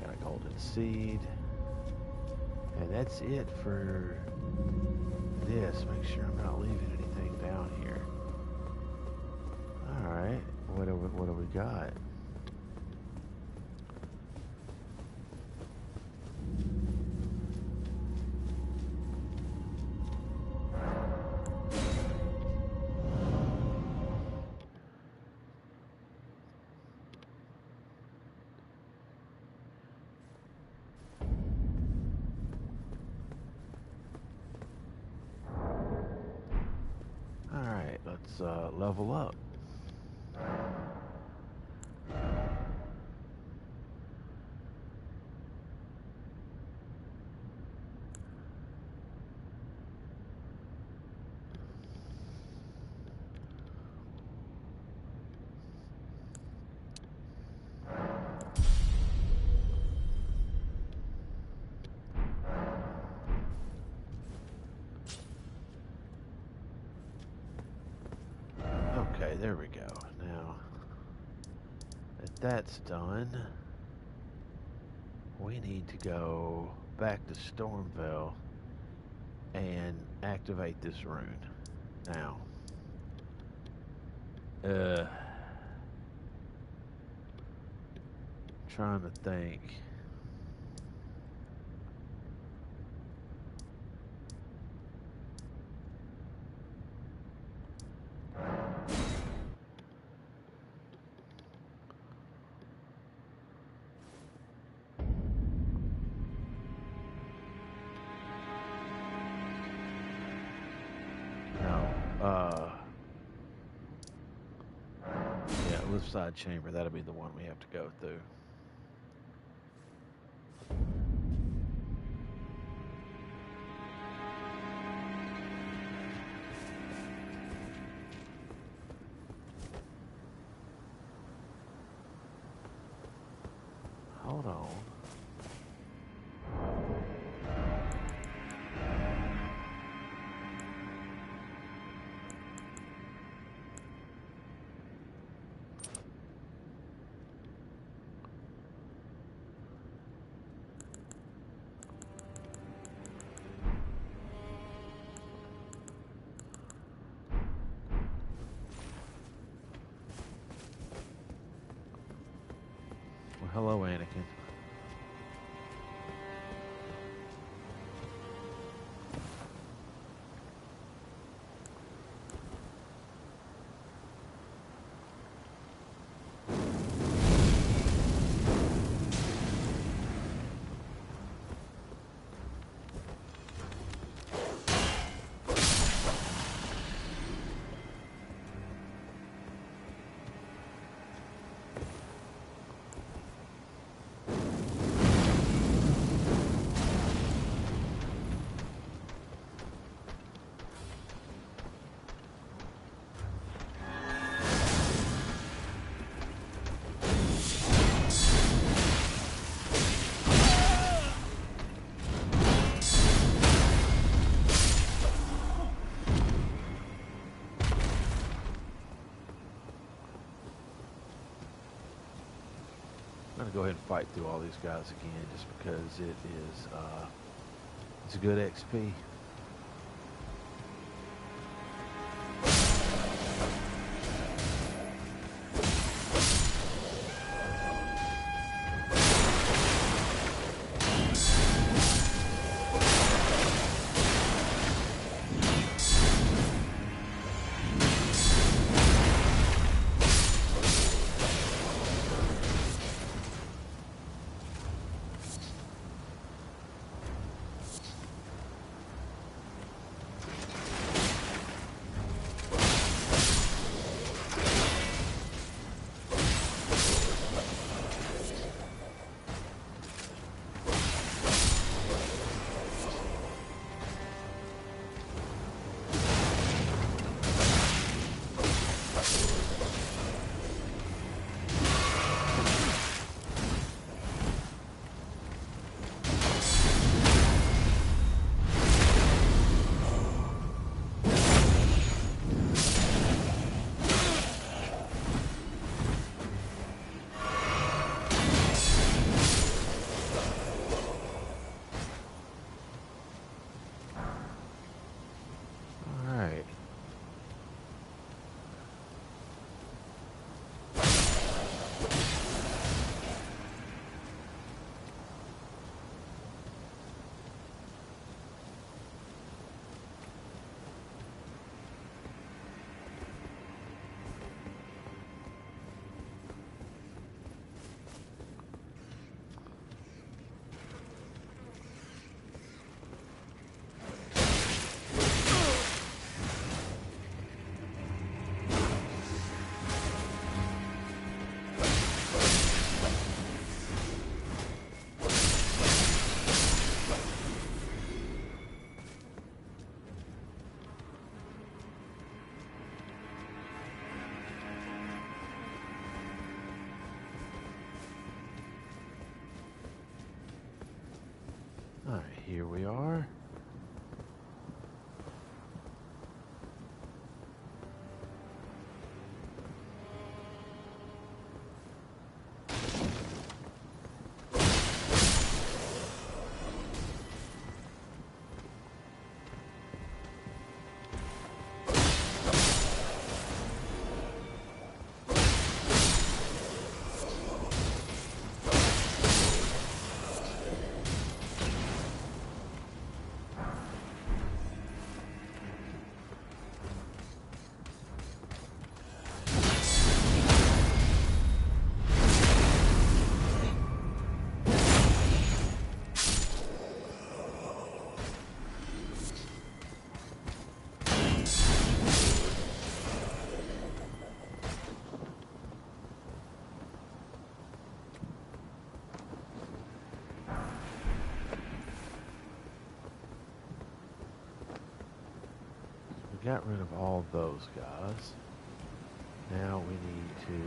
Got a golden seed. And that's it for this. Make sure I'm not leaving anything down here. Alright. What do we got? Alright, let's level up. Okay, there we go. Now that that's done, we need to go back to Stormville and activate this rune. Now, trying to think. No. Yeah, lift side chamber. That'll be the one we have to go through. Hold on. Well, hello, Anakin. I'm gonna go ahead and fight through all these guys again, just because it is it's a good XP. All right, here we are. got rid of all those guys. Now we need to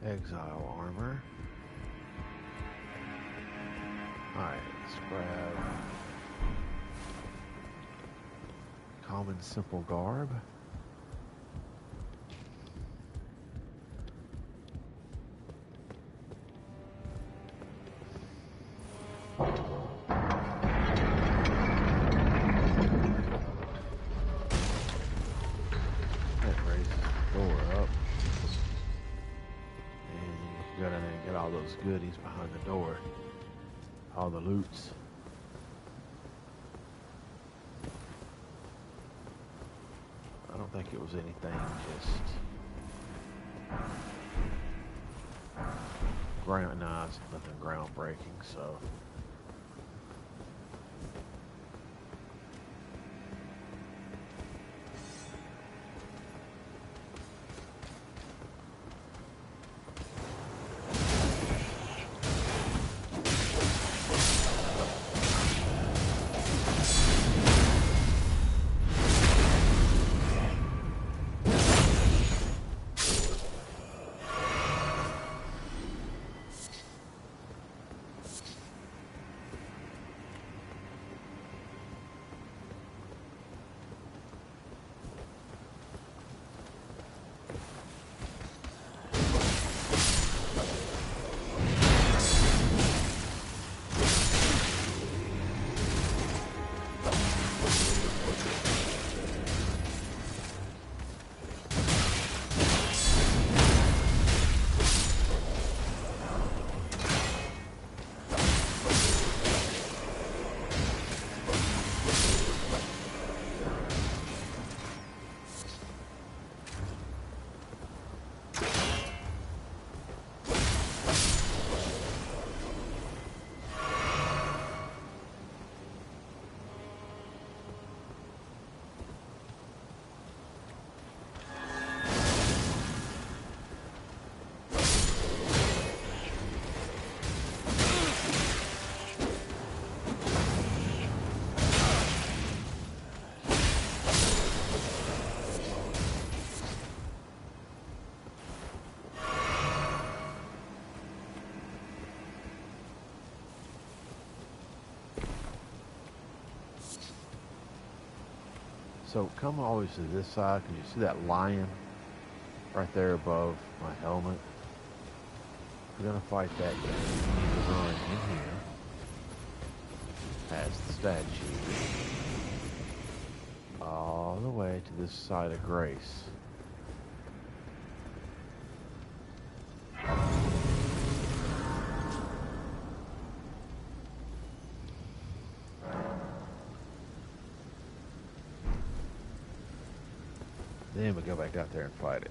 exile armor. Alright, let's grab common simple garb. That raises the door up. And you can go down there and get all those goodies behind the door. All the loots. I don't think it was anything just ground, no, it's nothing groundbreaking, so So come always to this side. Can you see that lion right there above my helmet? We're gonna fight that guy. You need to run in here past the statue all the way to this side of Grace. Then we go back out there and fight it.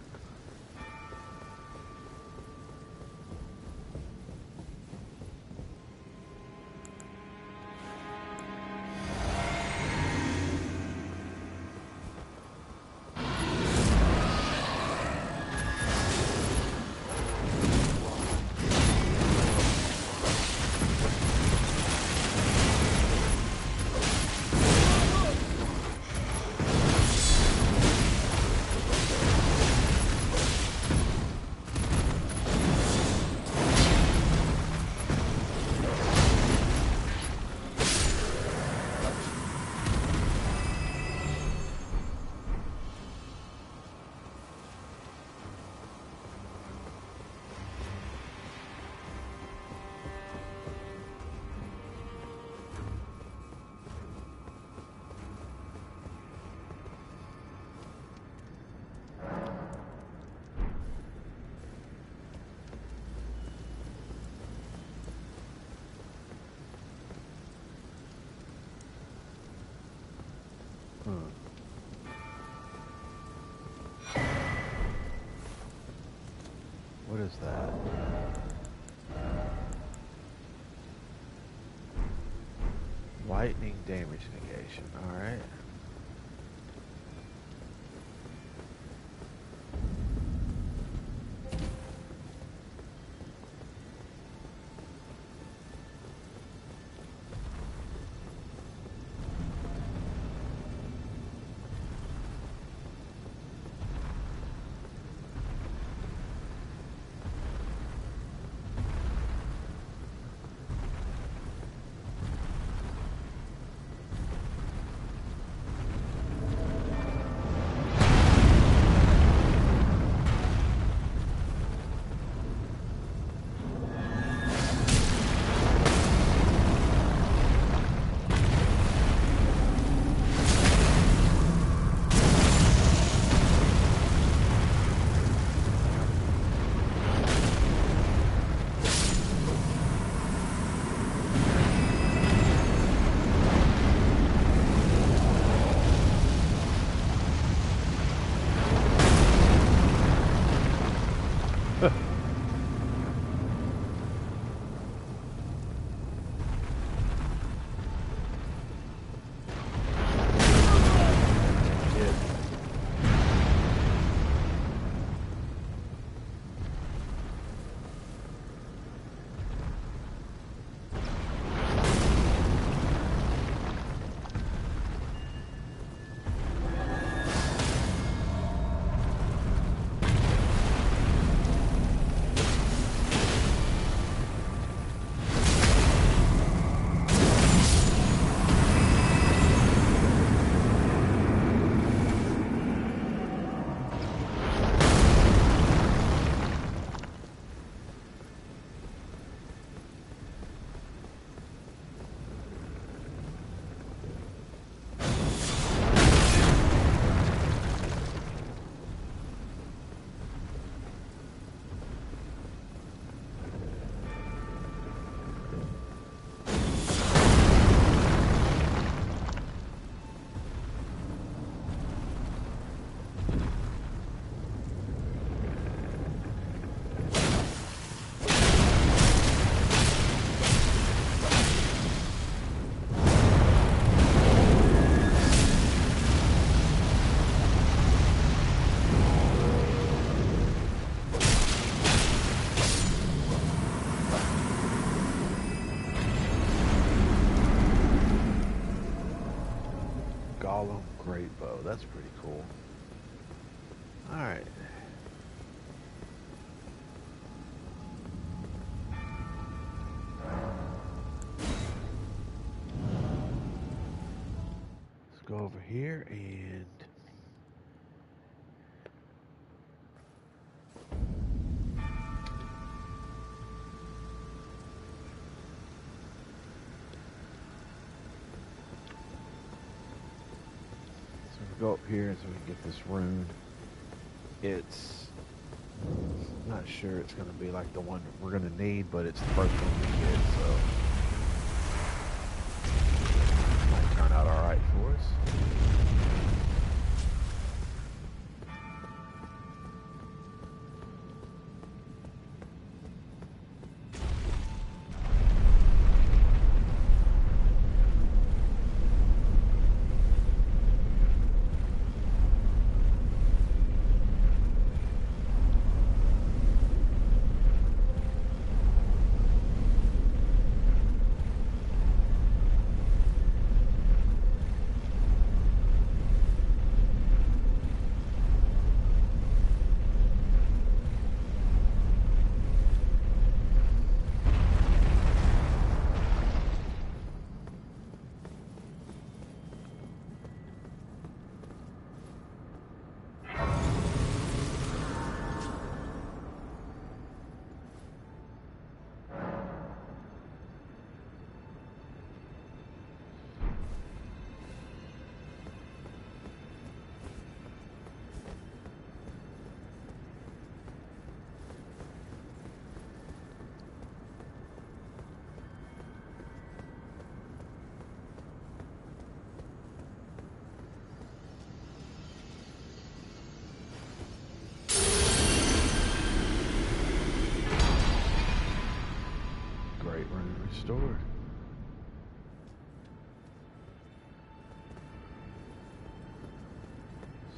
is that? Lightning damage negation. Alright. Golem Great Bow. That's pretty cool. Alright. Let's go over here and go up here so we can get this rune. It's not sure it's going to be like the one we're going to need, but it's the first one we get, so might turn out all right for us.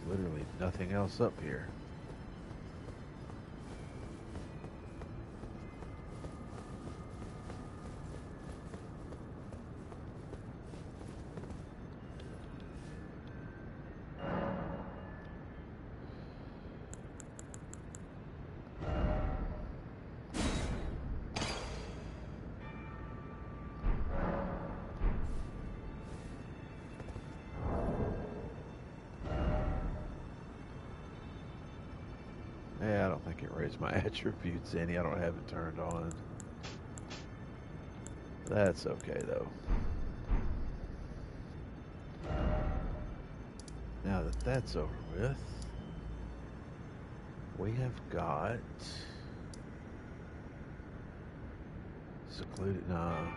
literally nothing else up here. Yeah, I don't think it raised my attributes any. I don't have it turned on. That's okay, though. Now that that's over with, we have got secluded. Nah.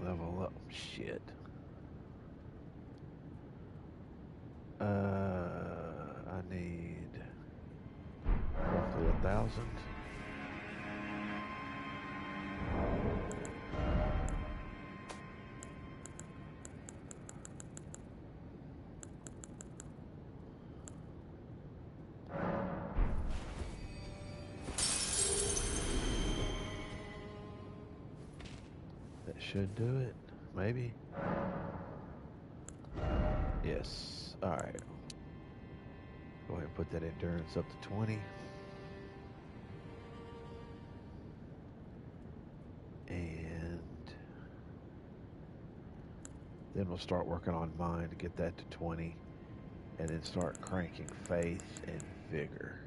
Level up. Shit. I need roughly 1,000. That should do it. Maybe. Yes. All right. Go ahead and put that endurance up to 20. And then we'll start working on mine to get that to 20. And then start cranking faith and vigor.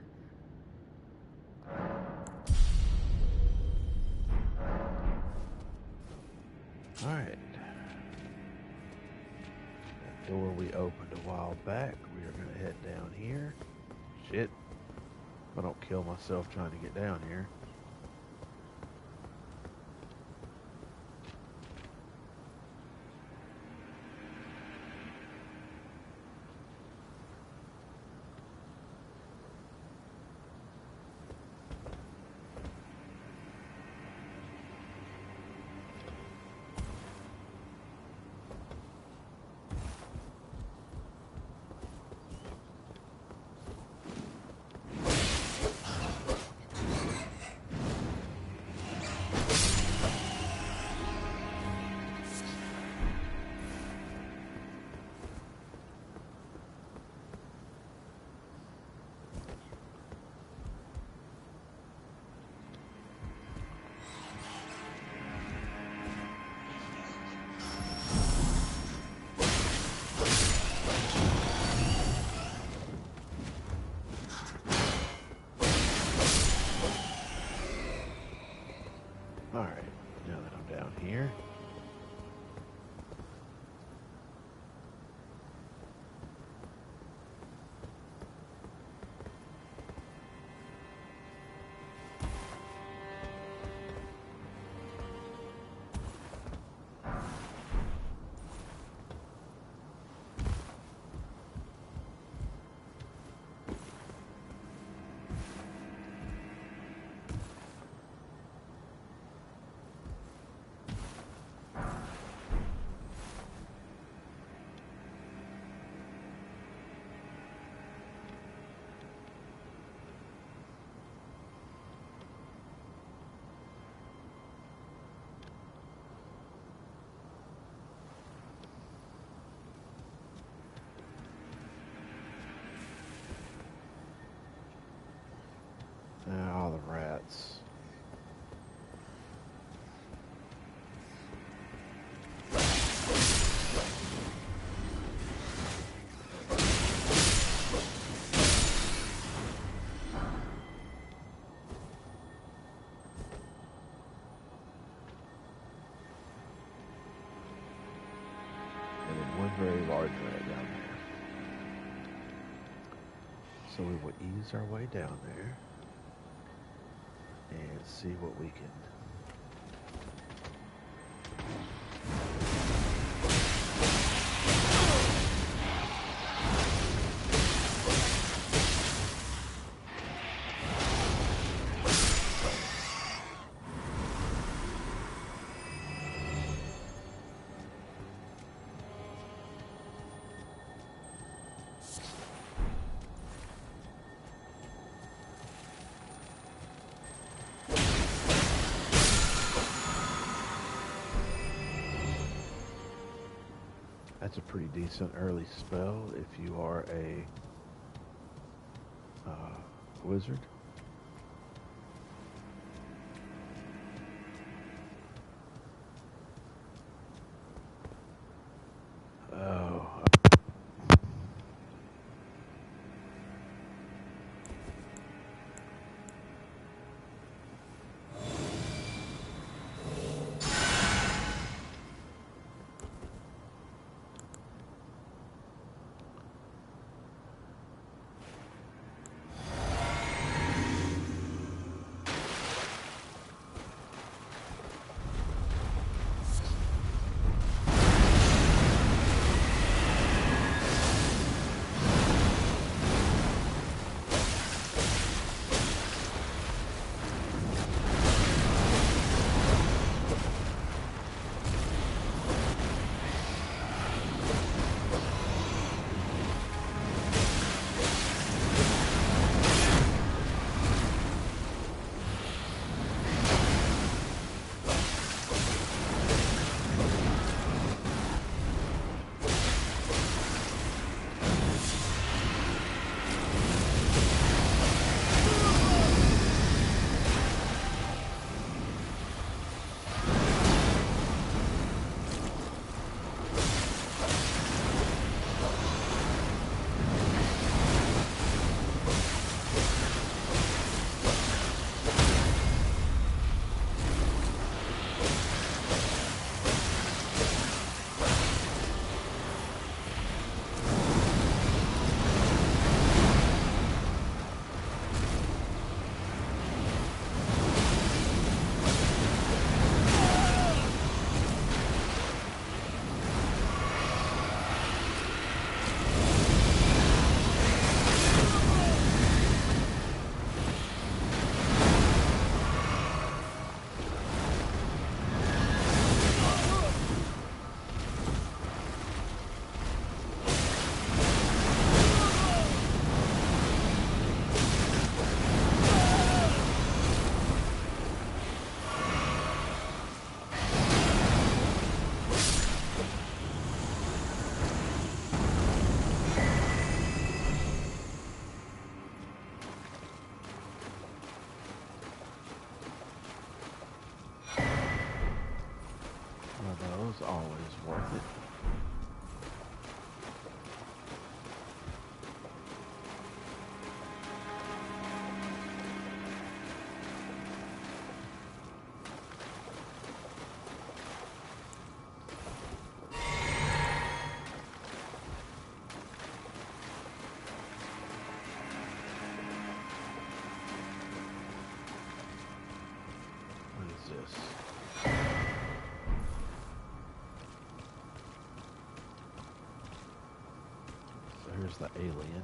All right. That door we opened a while back. We are going to head down here. Shit. If I don't kill myself trying to get down here. Alright, now that I'm down here. All the rats. And then one very large rat down there. So we will ease our way down there and see what we can. That's a pretty decent early spell if you are a wizard. Oh, one of those always worth it. What is this? So here's the alien.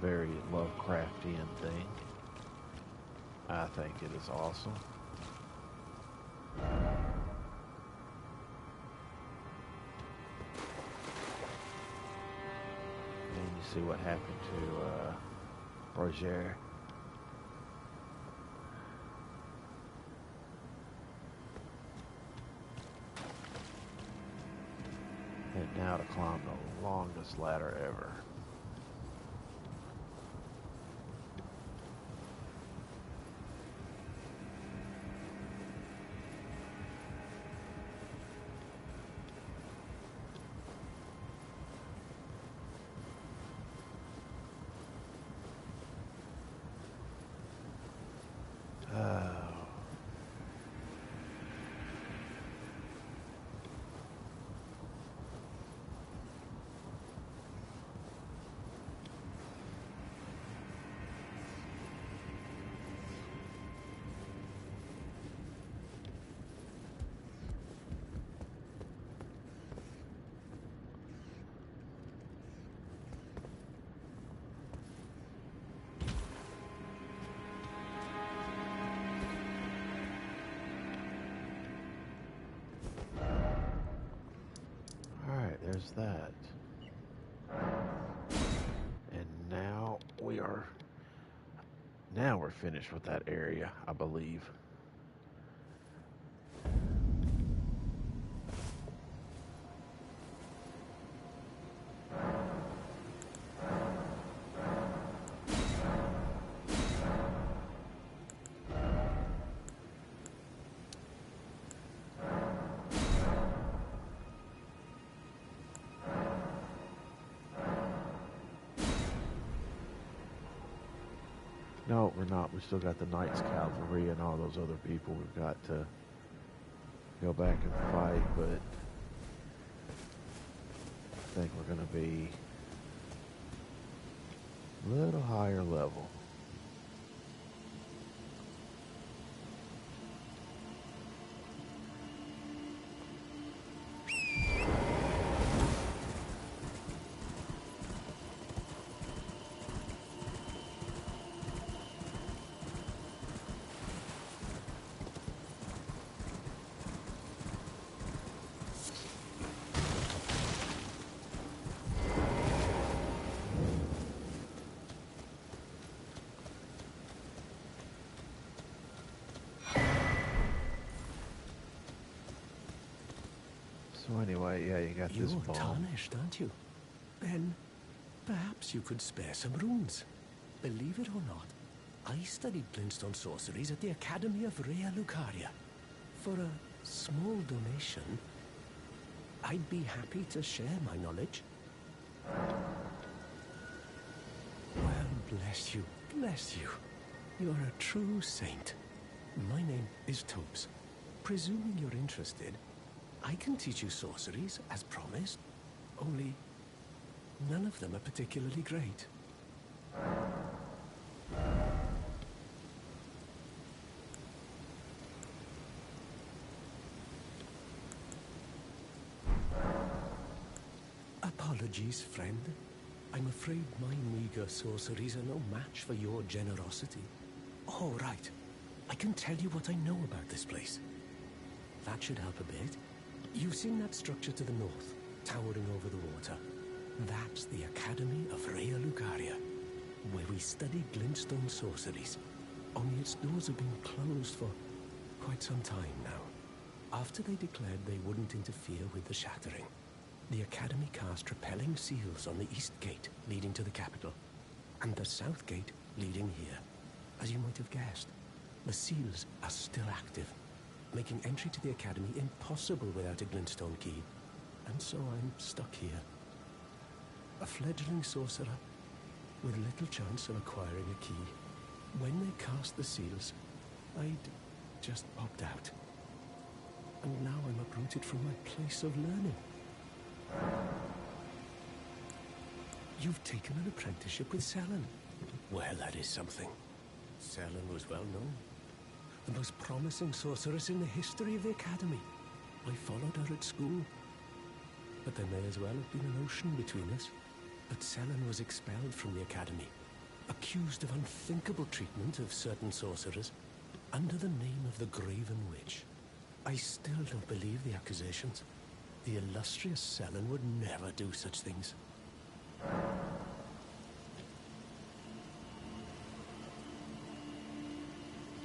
Very Lovecraftian thing. I think it is awesome. And you see what happened to Roger. And now to climb the longest ladder ever. Oh. Alright, there's that. And now we're finished with that area, I believe. No, we're not. We still got the Knights Cavalry and all those other people we've got to go back and fight, but I think we're going to be a little higher level. So anyway, yeah, you got this
You're
bomb.
tarnished, aren't you? Then perhaps you could spare some runes. Believe it or not, I studied glintstone sorceries at the Academy of Rea Lucaria. For a small donation, I'd be happy to share my knowledge. Well, bless you, bless you. You're a true saint. My name is Tobes. Presuming you're interested, I can teach you sorceries, as promised. Only, none of them are particularly great. Apologies, friend. I'm afraid my meager sorceries are no match for your generosity. Oh, right. I can tell you what I know about this place. That should help a bit. You've seen that structure to the north, towering over the water. That's the Academy of Rea Lucaria, where we study glintstone sorceries. Only its doors have been closed for quite some time now. After they declared they wouldn't interfere with the shattering, the Academy cast repelling seals on the east gate leading to the capital, and the south gate leading here. As you might have guessed, the seals are still active, making entry to the Academy impossible without a glintstone key. And so I'm stuck here. A fledgling sorcerer with little chance of acquiring a key. When they cast the seals, I'd just popped out. And now I'm uprooted from my place of learning. You've taken an apprenticeship with Selen. Well, that is something. Selen was well known. The most promising sorceress in the history of the Academy. I followed her at school. But there may as well have been an ocean between us. But Selen was expelled from the Academy, accused of unthinkable treatment of certain sorcerers, under the name of the Graven Witch. I still don't believe the accusations. The illustrious Selen would never do such things.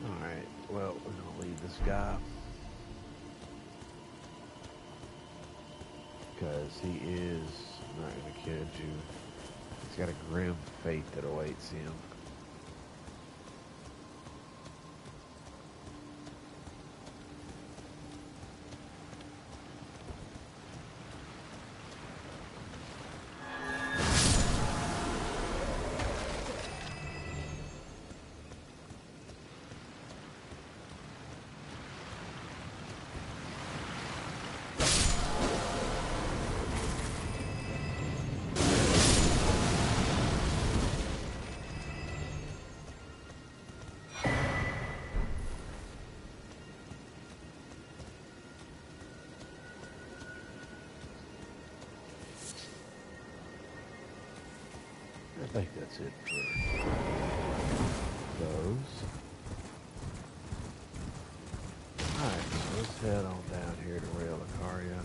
Alright, well, we're going to leave this guy. Because he is not going to kid you. He's got a grim fate that awaits him. I think that's it for those. Alright, so let's head on down here to Rea Lucaria.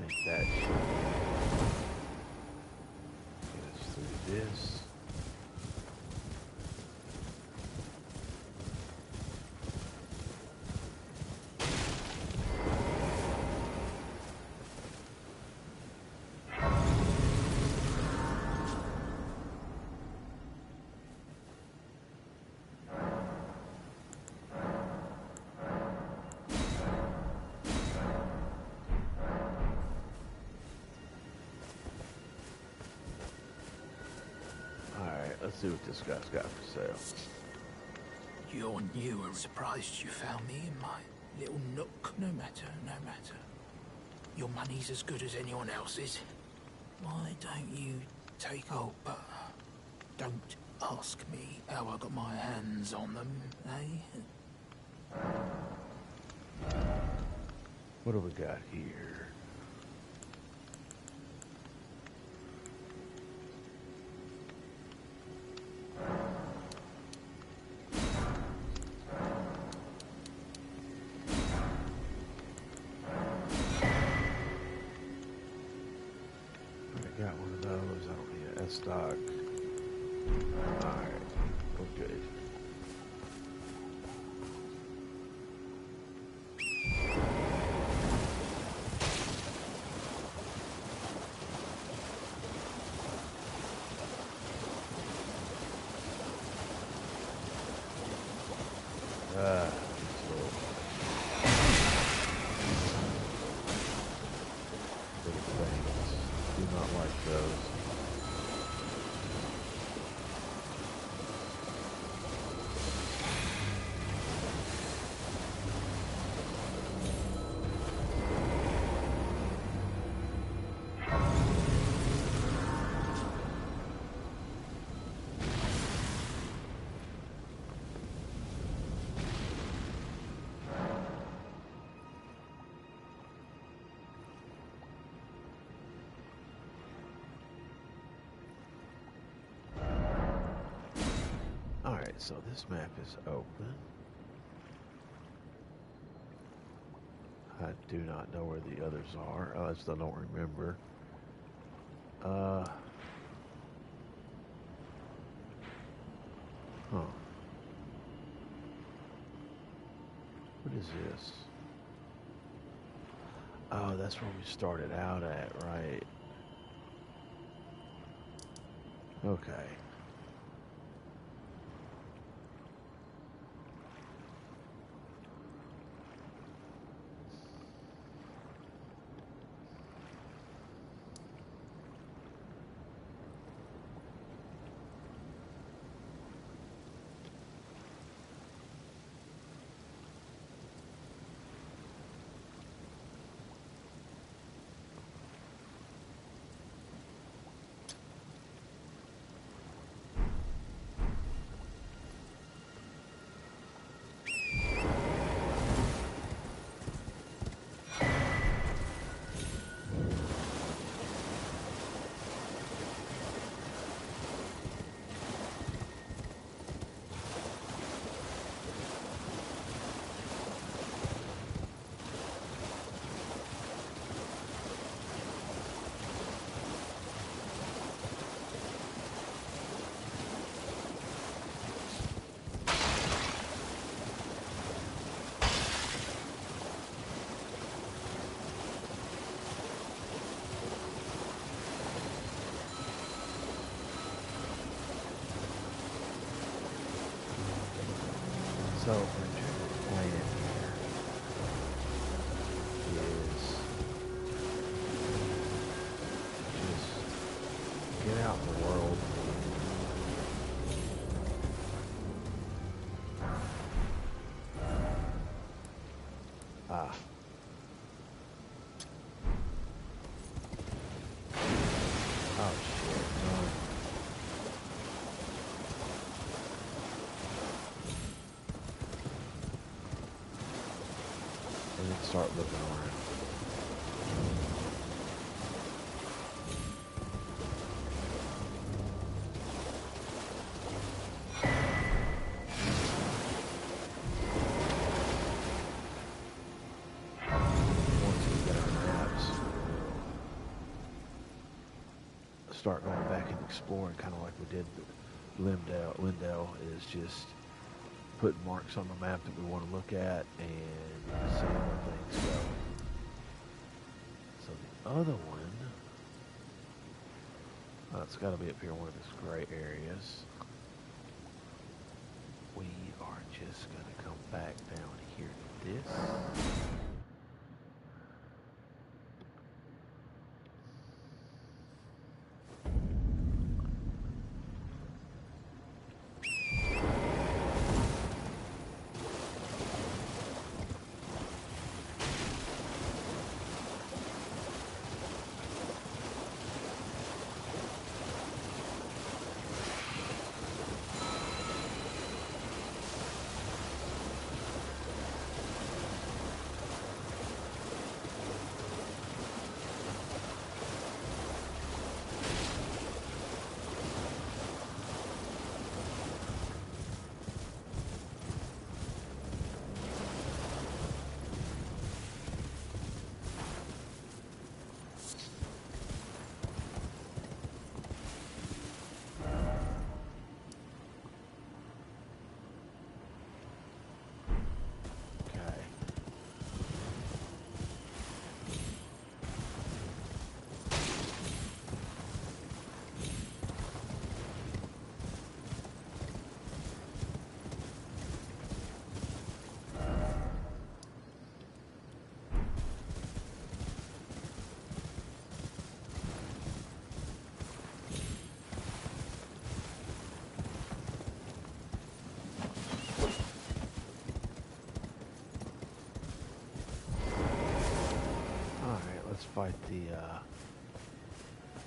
think that should get us through this. Alright, let's see what this guy's got for sale.
You're new and surprised you found me in my little nook. No matter, no matter. Your money's as good as anyone else's. Why don't you take... Oh, but don't ask me how I got my hands on them, eh?
What do we got here? I got one of those. I don't need an S stock. Alright, we're good. These little things. Do not like those. Alright, so this map is open. I do not know where the others are. I still don't remember. Huh. What is this? Oh, that's where we started out at, right? Okay. So, our general plan here is just get out in the world. Ah. Oh shit, no. And then start looking around. Once we get our maps, we'll start going back and exploring, kind of like we did Lindell is just putting marks on the map that we want to look at and seeing where things go. So the other one, it's got to be up here in one of these gray areas. We are just going to come back down here to this. Let's fight the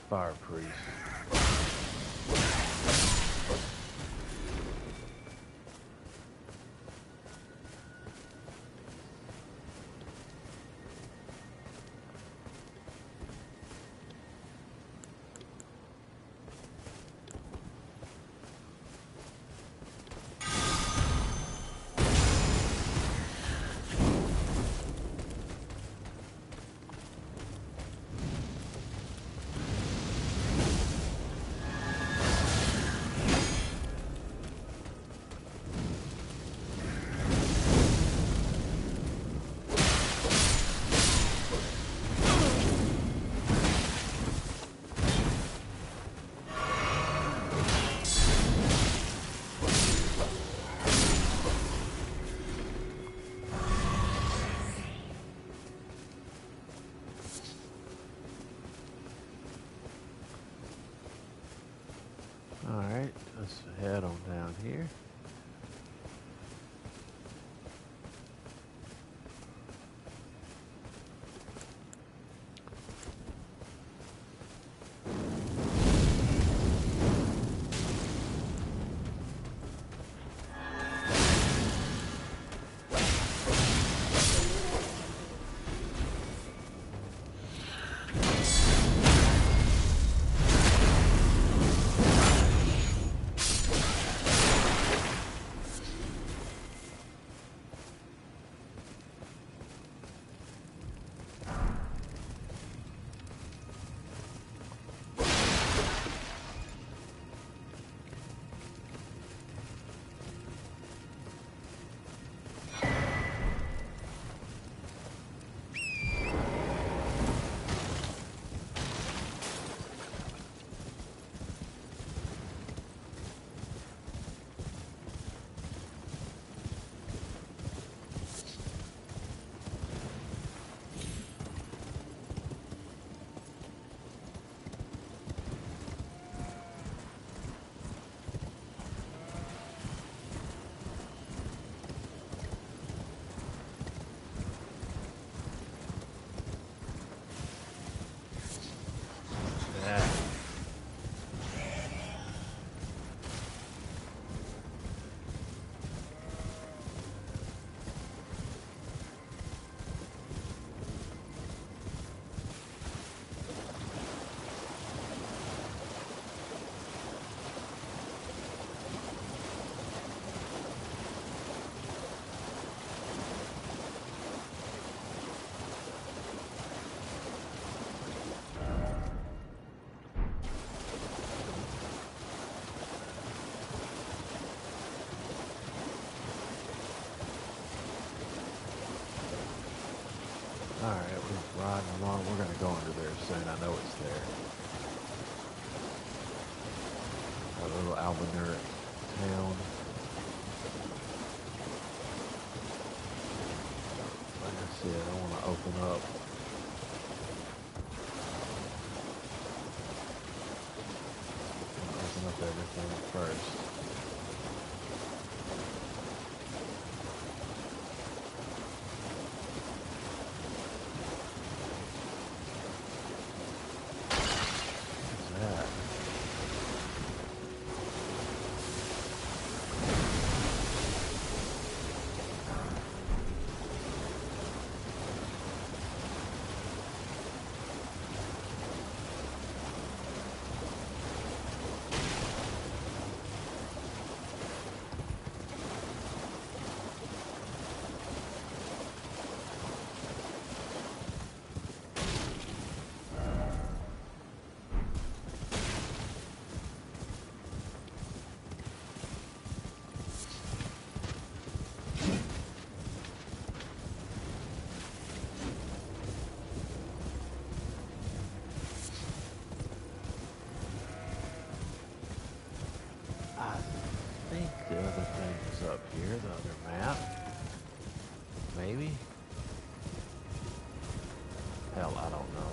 fire priest. Alright, we're riding along. We're gonna go under there soon. I know it's there. A little Albanur town. Like I said, I want to open up. Open up everything first. I think the other thing is up here, the other map. Maybe? Hell, I don't know.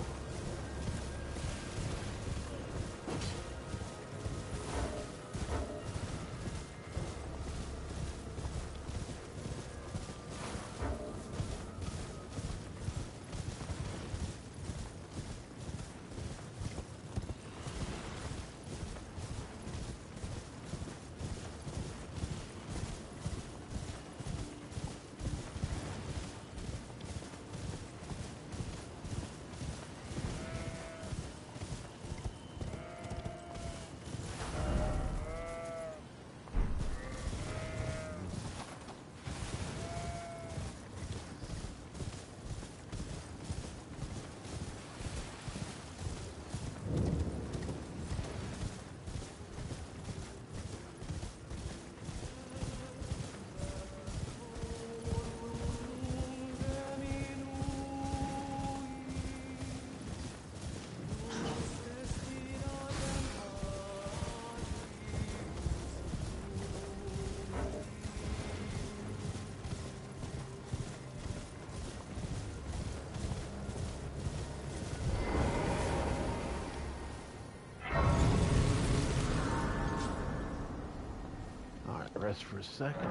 Alright, rest for a second.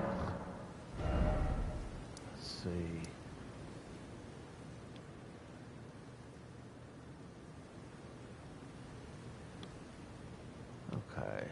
Let's see. Okay.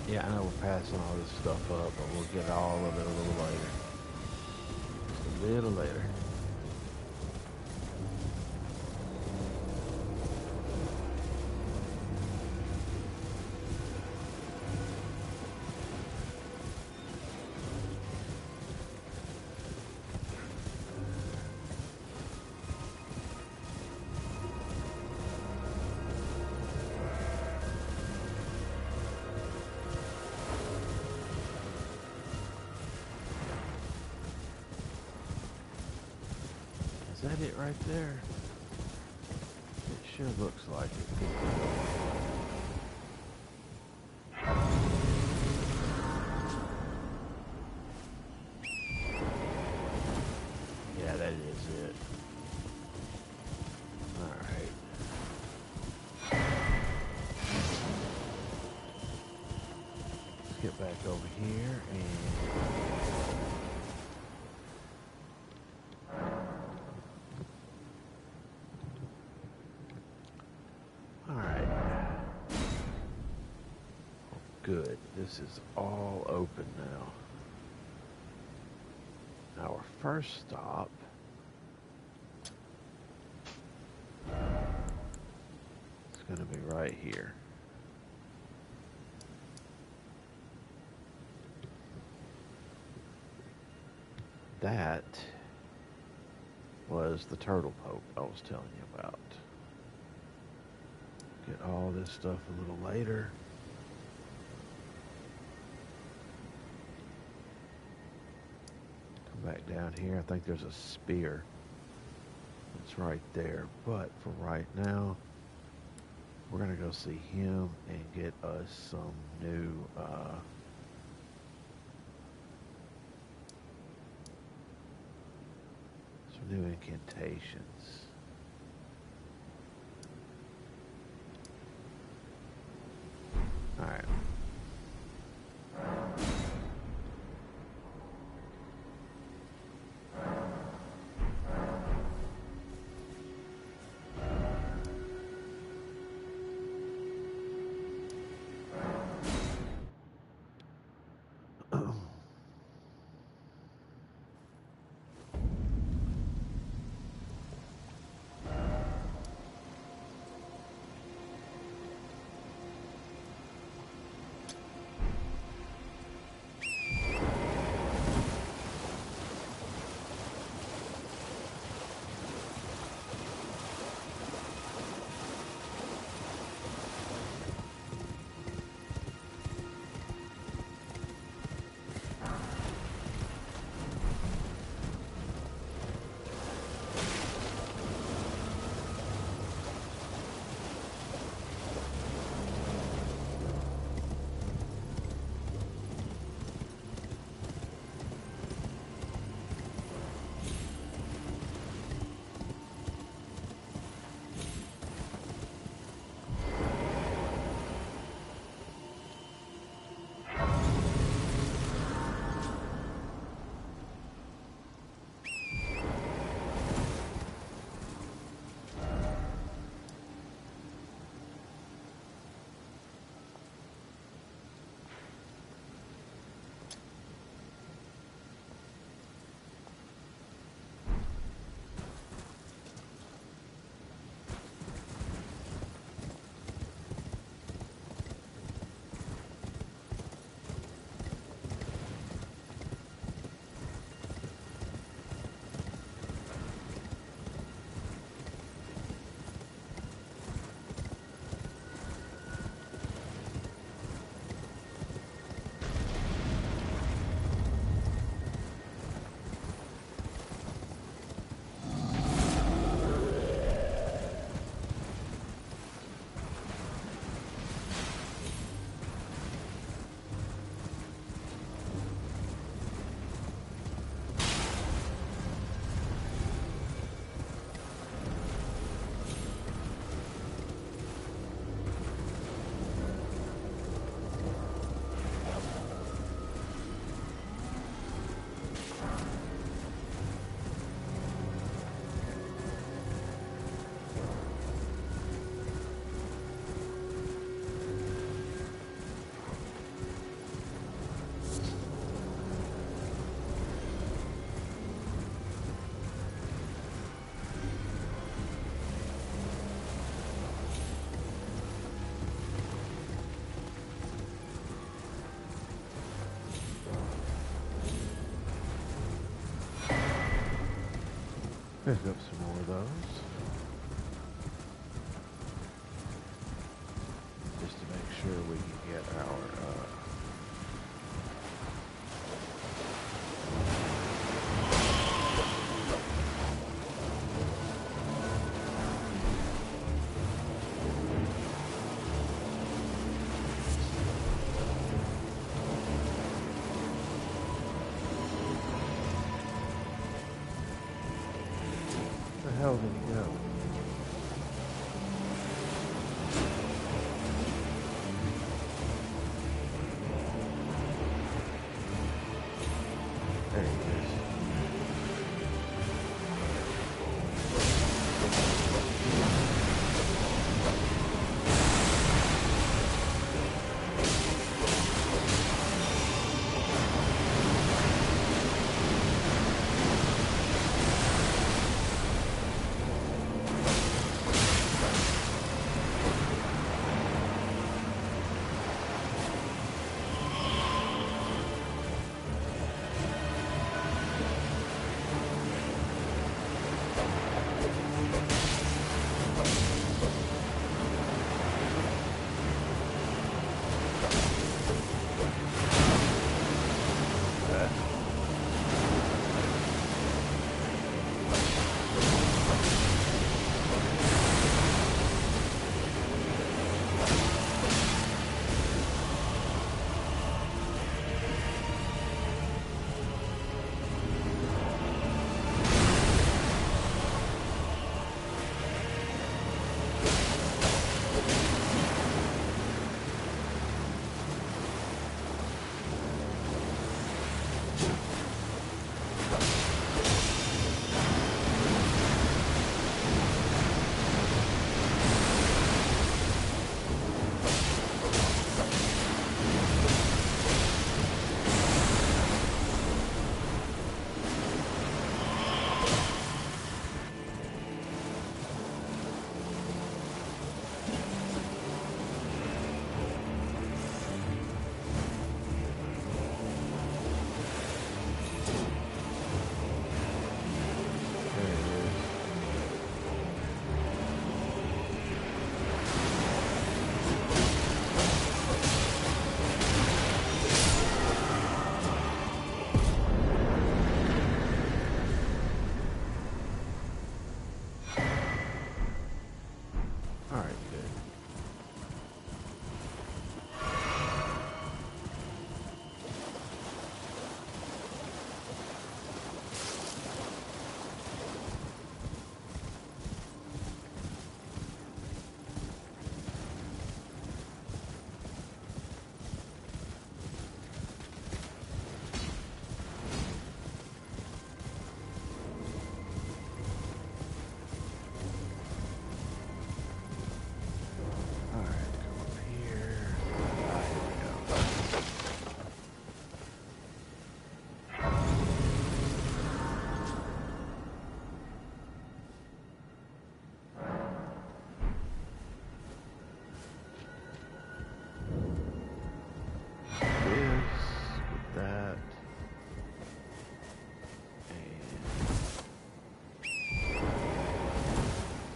Yeah, I know we're passing all this stuff up, but we'll get all of it a little later. Just a little later. Is that it right there? It sure looks like it. Good deal. Yeah, that is it. Alright. get back over here and all right. Good. This is all open now. Our first stop is going to be right here. That was the turtle poke I was telling you about. Get all this stuff a little later. Come back down here. I think there's a spear. It's right there. But for right now, we're going to go see him and get us some new incantations. All right. Pick up some more of those. Just to make sure we can get our where the hell did he go?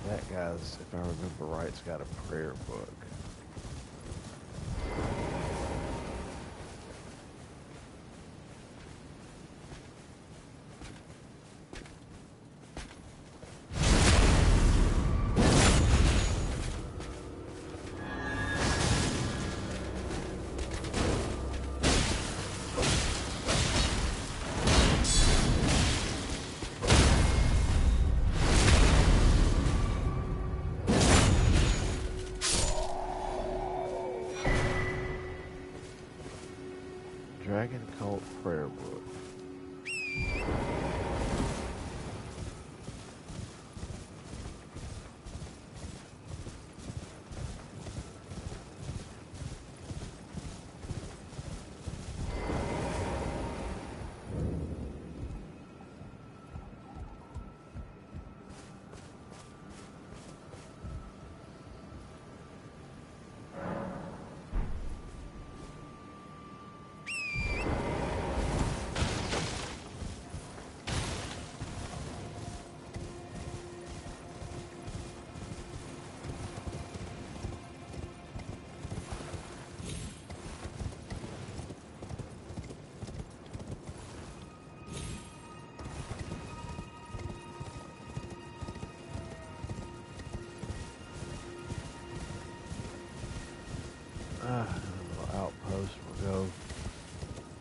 That guy's, if I remember right, it's got a prayer book. Dragon Cult Prayer Book. A little outpost we'll go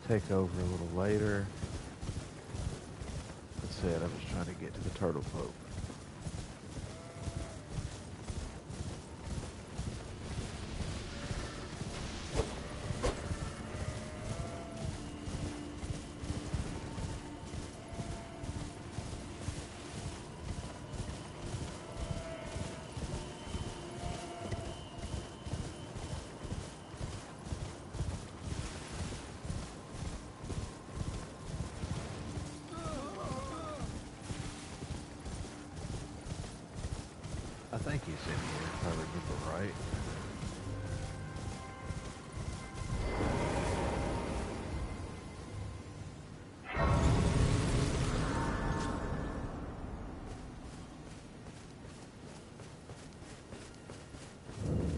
take over a little later. That said, I'm just trying to get to the Turtle Pope. I think he's in here, if I remember right.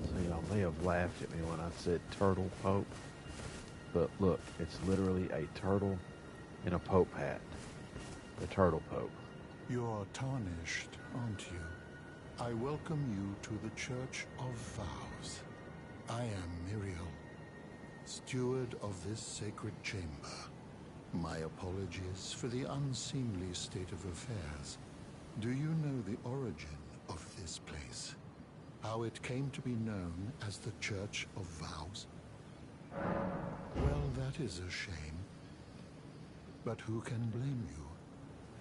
So y'all may have laughed at me when I said Turtle Pope, but look, it's literally a turtle in a Pope hat. The Turtle Pope.
You're tarnished, aren't you? I welcome you to the Church of Vows. I am Miriel, steward of this sacred chamber. My apologies for the unseemly state of affairs. Do you know the origin of this place? How it came to be known as the Church of Vows? Well, that is a shame. But who can blame you?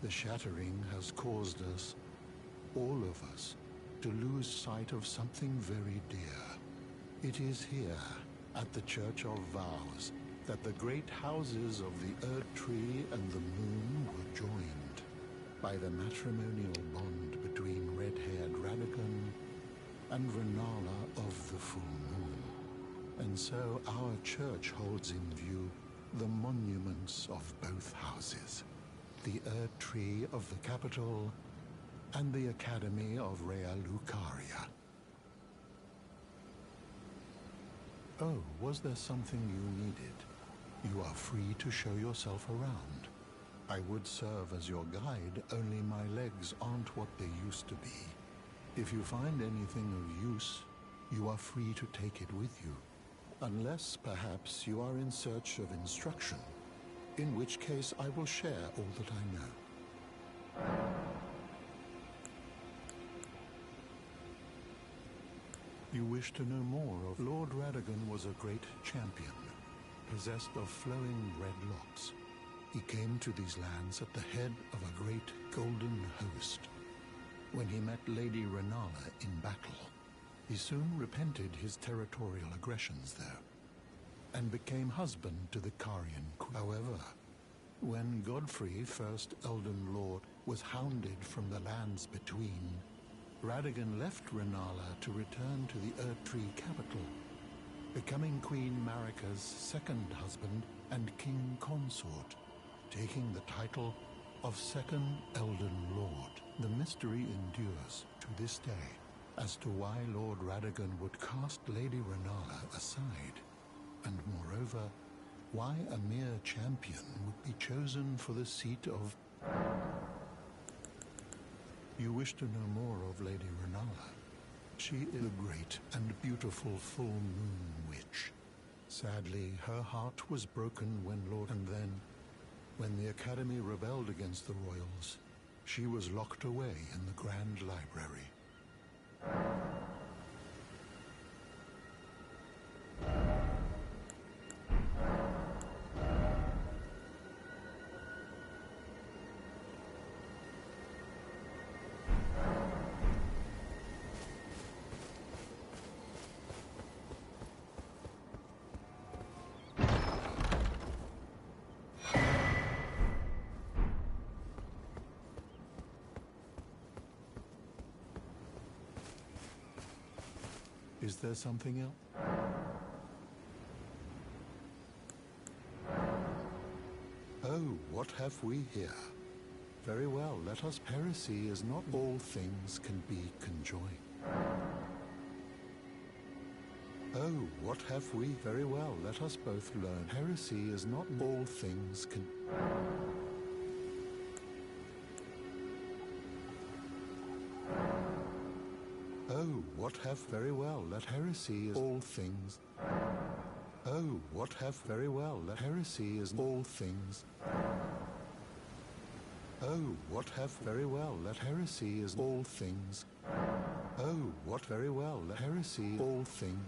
The shattering has caused us, all of us, to lose sight of something very dear. It is here, at the Church of Vows, that the great houses of the Erd Tree and the Moon were joined by the matrimonial bond between red-haired Radagon and Renala of the Full Moon. And so our church holds in view the monuments of both houses, the Erd Tree of the capital and the Academy of Rea Lucaria. Oh, was there something you needed? You are free to show yourself around. I would serve as your guide, only my legs aren't what they used to be. If you find anything of use, you are free to take it with you. Unless, perhaps, you are in search of instruction, in which case I will share all that I know. You wish to know more of Lord Radagon was a great champion, possessed of flowing red locks. He came to these lands at the head of a great golden host. When he met Lady Renala in battle, he soon repented his territorial aggressions there, and became husband to the Carian queen. However, when Godfrey, first Elden Lord, was hounded from the lands between, Radagon left Renala to return to the Erd Tree capital, becoming Queen Marika's second husband and king consort, taking the title of Second Elden Lord. The mystery endures to this day as to why Lord Radagon would cast Lady Renala aside, and moreover, why a mere champion would be chosen for the seat of... You wish to know more of Lady Renala. She is a great and beautiful full moon witch. Sadly, her heart was broken when And then, when the Academy rebelled against the royals, she was locked away in the Grand Library. Is there something else? Oh, what have we here? Very well, let us... Heresy is not all things can be conjoined. Oh, what have we? Very well, let us both learn. Heresy is not all things can... Oh, what have... Very well, let heresy is all things... Oh, what have... Very well, let heresy is all things... Oh, what have... Very well, let heresy is all things... Oh, what... Very well, let heresy all things...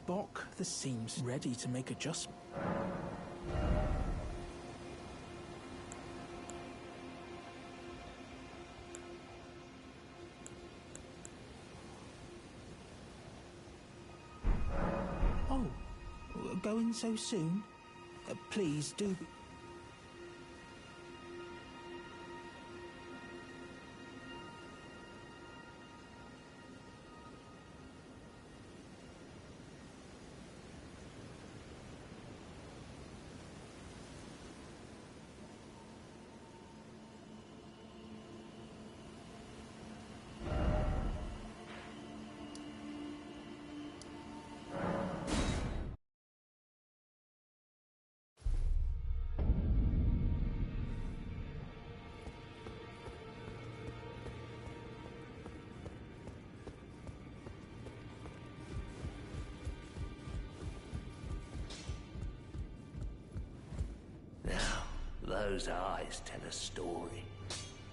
Spock, this seems ready to make adjustments. Oh, going so soon? Please do.
Those eyes tell a story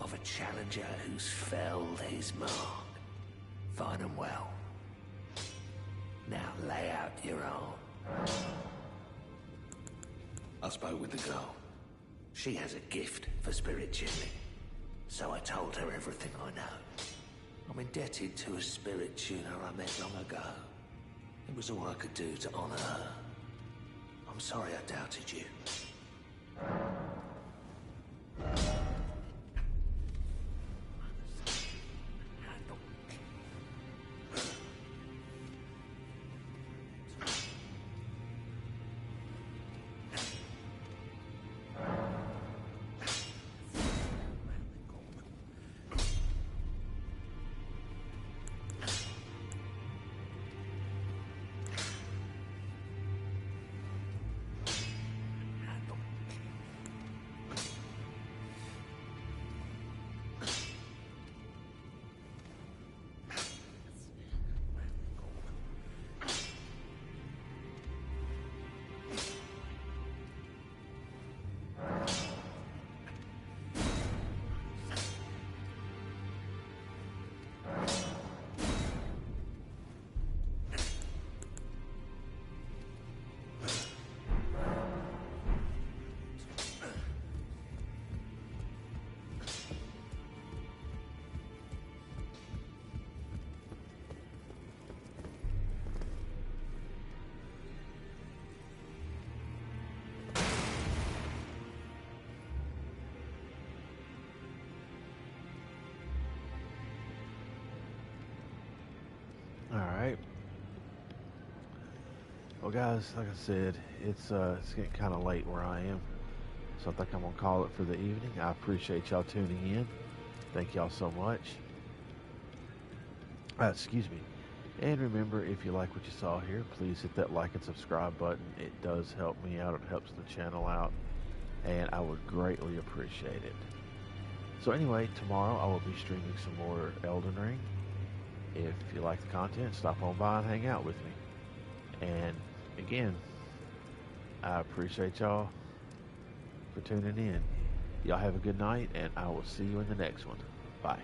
of a challenger who's felled his mark. Find 'em well. Now lay out your arm. I spoke with the girl. She has a gift for spirit tuning, so I told her everything I know. I'm indebted to a spirit tuner I met long ago. It was all I could do to honor her. I'm sorry I doubted you.
Alright. Well guys, like I said, it's getting kind of late where I am. So I think I'm going to call it for the evening. I appreciate y'all tuning in. Thank y'all so much. Excuse me. And remember, if you like what you saw here, please hit that like and subscribe button. It does help me out. It helps the channel out. And I would greatly appreciate it. So anyway, tomorrow I will be streaming some more Elden Ring. If you like the content, stop on by and hang out with me. And again, I appreciate y'all for tuning in. Y'all have a good night, and I will see you in the next one. Bye.